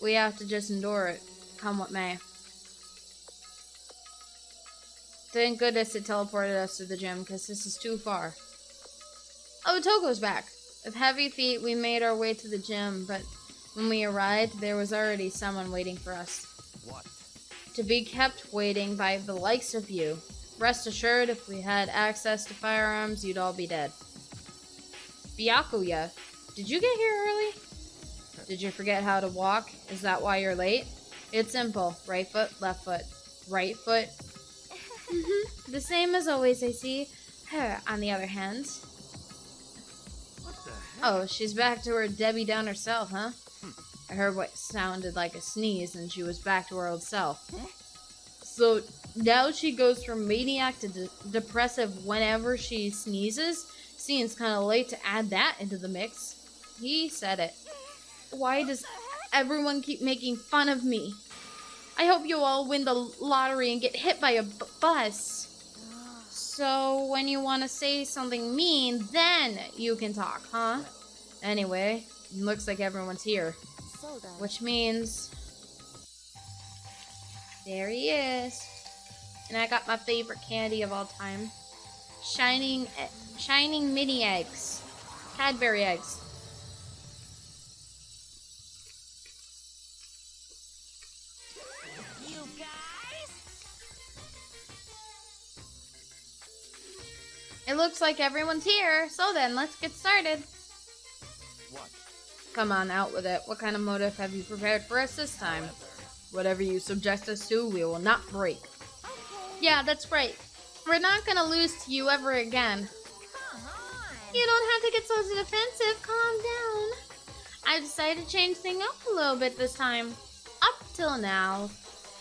we have to just endure it, come what may. Thank goodness it teleported us to the gym, because this is too far. Oh, Toko's back. With heavy feet, we made our way to the gym, but When we arrived, there was already someone waiting for us. What? To be kept waiting by the likes of you. Rest assured, if we had access to firearms, you'd all be dead. Byakuya, did you get here early? Did you forget how to walk? Is that why you're late? It's simple. Right foot, left foot. Right foot. The same as always, I see. Her, on the other hand. What the heck? Oh, she's back to her Debbie Downer self, huh? I heard what sounded like a sneeze, and she was back to her old self. So now she goes from maniac to depressive whenever she sneezes. Seems kind of late to add that into the mix. He said it. Why does everyone keep making fun of me? I hope you all win the lottery and get hit by a bus. So when you want to say something mean, then you can talk, huh? Anyway, looks like everyone's here. So then, Which means... There he is. And I got my favorite candy of all time. Shining mini eggs. Cadbury eggs. You guys? It looks like everyone's here. So then, let's get started. What? Come on, out with it. What kind of motive have you prepared for us this time? Whatever you subject us to, we will not break. Yeah, that's right. We're not gonna lose to you ever again. Come on. You don't have to get so defensive. Calm down. I decided to change things up a little bit this time. Up till now,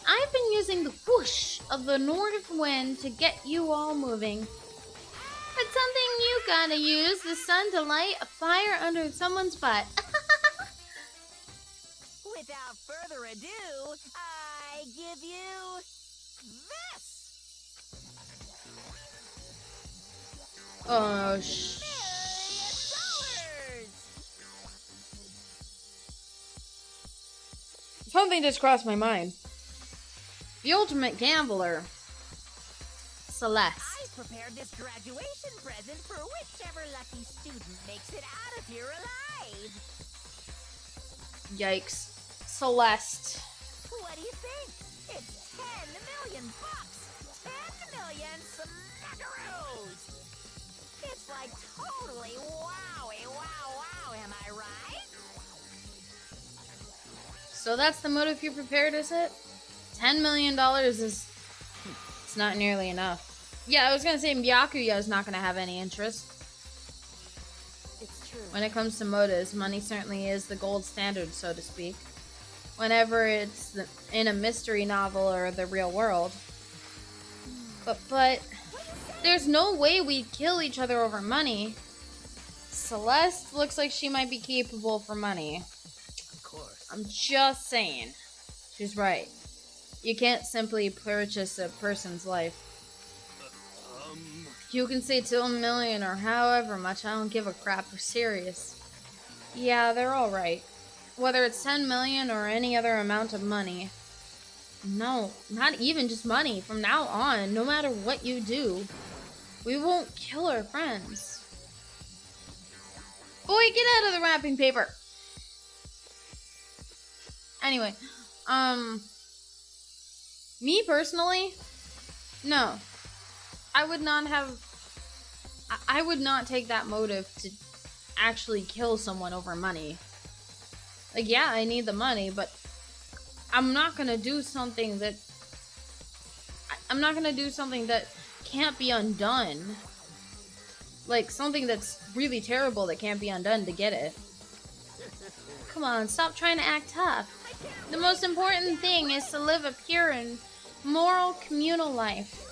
I've been using the whoosh of the north wind to get you all moving. But something you gotta use the sun to light a fire under someone's butt. Without further ado, I give you this. Oh, $1,000,000. Something just crossed my mind. The ultimate gambler. Celeste. I prepared this graduation present for whichever lucky student makes it out of here alive. Yikes. Celeste. What do you think? It's 10 million bucks. 10 million smackaroos. It's like totally wowie, wow, am I right? So that's the motive you prepared, is it? $10 million is... It's not nearly enough. Yeah, I was gonna say Byakuya is not gonna have any interest. it's true. When it comes to motives, money certainly is the gold standard, so to speak. Whenever it's in a mystery novel or the real world. But there's no way we'd kill each other over money. Celeste looks like she might be capable for money. Of course. I'm just saying. She's right. You can't simply purchase a person's life. You can say 2 million or however much, I don't give a crap. We're serious. Yeah, they're all right. Whether it's 10 million or any other amount of money. No, not even just money. From now on, no matter what you do, we won't kill our friends. Boy, get out of the wrapping paper. Anyway, me personally, no. I would not take that motive to actually kill someone over money. Like, yeah, I need the money, but I'm not gonna do something that can't be undone. Like, something that's really terrible that can't be undone to get it. Come on, stop trying to act tough. The most important thing is to live a pure and moral communal life.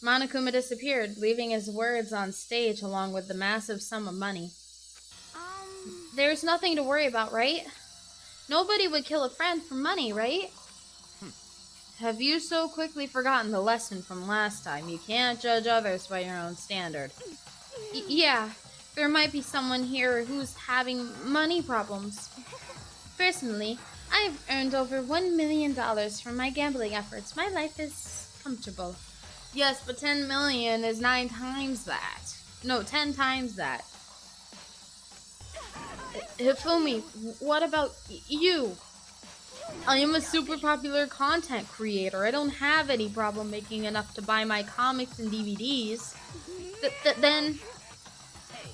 Monokuma disappeared, leaving his words on stage along with the massive sum of money. There's nothing to worry about, right? Nobody would kill a friend for money, right? Have you so quickly forgotten the lesson from last time? You can't judge others by your own standard. Yeah, there might be someone here who's having money problems. Personally, I've earned over $1 million from my gambling efforts. My life is comfortable. Yes, but 10 million is 9 times that. No, 10 times that. Hifumi, what about you? I am a super popular content creator. I don't have any problem making enough to buy my comics and DVDs. Then...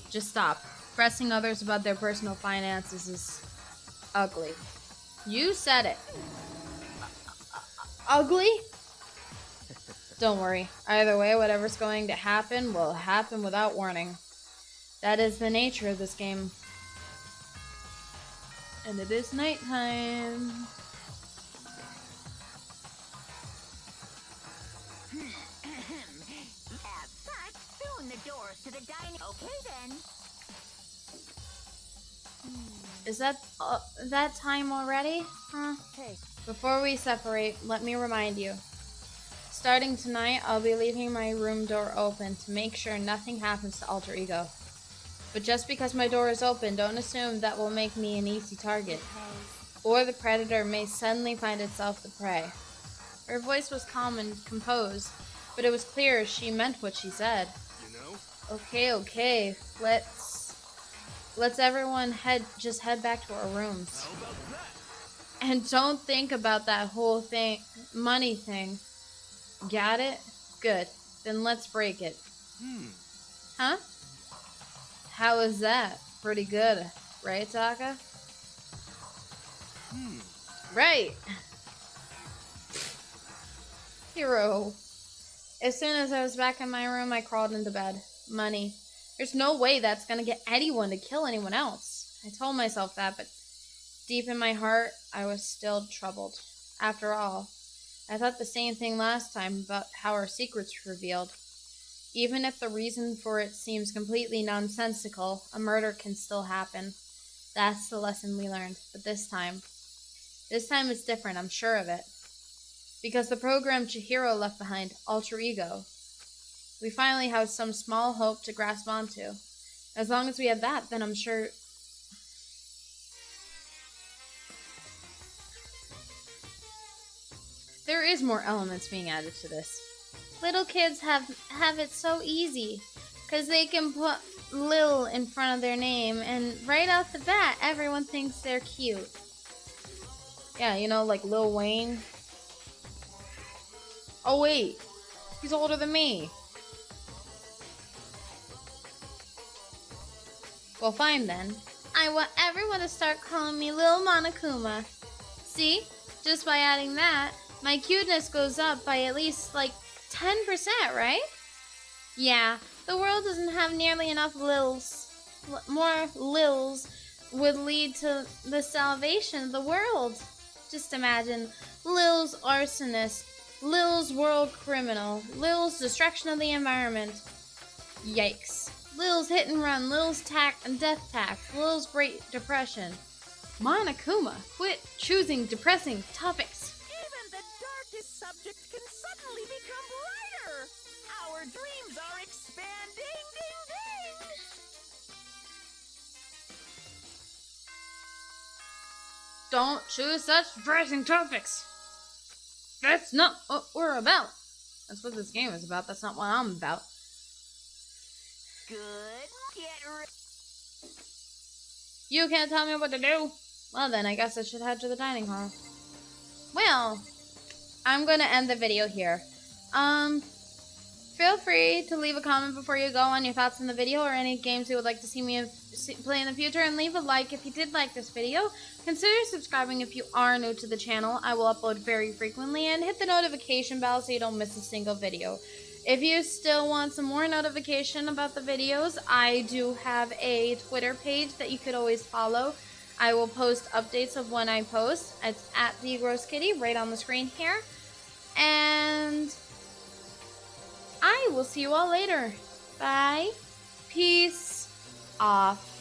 Just stop. Pressing others about their personal finances is ugly. You said it. Ugly? Don't worry. Either way, whatever's going to happen will happen without warning. That is the nature of this game. And it is nighttime. Soon the doors to the dining. Okay then. Is that time already? Huh? Hey. Before we separate, let me remind you. Starting tonight, I'll be leaving my room door open to make sure nothing happens to Alter Ego. But just because my door is open, don't assume that will make me an easy target. Or the predator may suddenly find itself the prey. Her voice was calm and composed, but it was clear she meant what she said. You know? Okay. Let's everyone just head back to our rooms. How about that? And don't think about that whole money thing. Got it? Good. Then let's break it. Huh? How is that? Pretty good, right, Taka? Right. Hero. As soon as I was back in my room, I crawled into bed. Money. There's no way that's gonna get anyone to kill anyone else. I told myself that, but deep in my heart, I was still troubled. After all, I thought the same thing last time about how our secrets were revealed. Even if the reason for it seems completely nonsensical, a murder can still happen. That's the lesson we learned. But this time it's different, I'm sure of it. Because the program Chihiro left behind, Alter Ego, we finally have some small hope to grasp onto. As long as we have that, then I'm sure... There is more elements being added to this. Little kids have it so easy, because they can put Lil in front of their name, and right off the bat, everyone thinks they're cute. Yeah, you know, like Lil Wayne. Oh wait, he's older than me. Well, fine then. I want everyone to start calling me Lil Monokuma. See? Just by adding that, my cuteness goes up by at least, like, 10%, right? Yeah, the world doesn't have nearly enough Lils. More Lils would lead to the salvation of the world. Just imagine Lil's arsonist, Lil's world criminal, Lil's destruction of the environment. Yikes. Lil's hit and run, Lil's death tax, Lil's Great Depression. Monokuma, quit choosing depressing topics. Even the darkest subject can suddenly become brighter. Our dreams are expanding. Ding ding. Don't choose such depressing topics. That's not what we're about. That's what this game is about. That's not what I'm about. Good. Get You can't tell me what to do. Well then, I guess I should head to the dining hall. Well, I'm gonna end the video here. Feel free to leave a comment before you go on your thoughts on the video or any games you would like to see me play in the future, and leave a like if you did like this video. Consider subscribing if you are new to the channel. I will upload very frequently, and hit the notification bell so you don't miss a single video. If you still want some more notification about the videos, I do have a Twitter page that you could always follow. I will post updates of when I post. It's at Thegroszkitty right on the screen here. And I will see you all later. Bye. Peace off.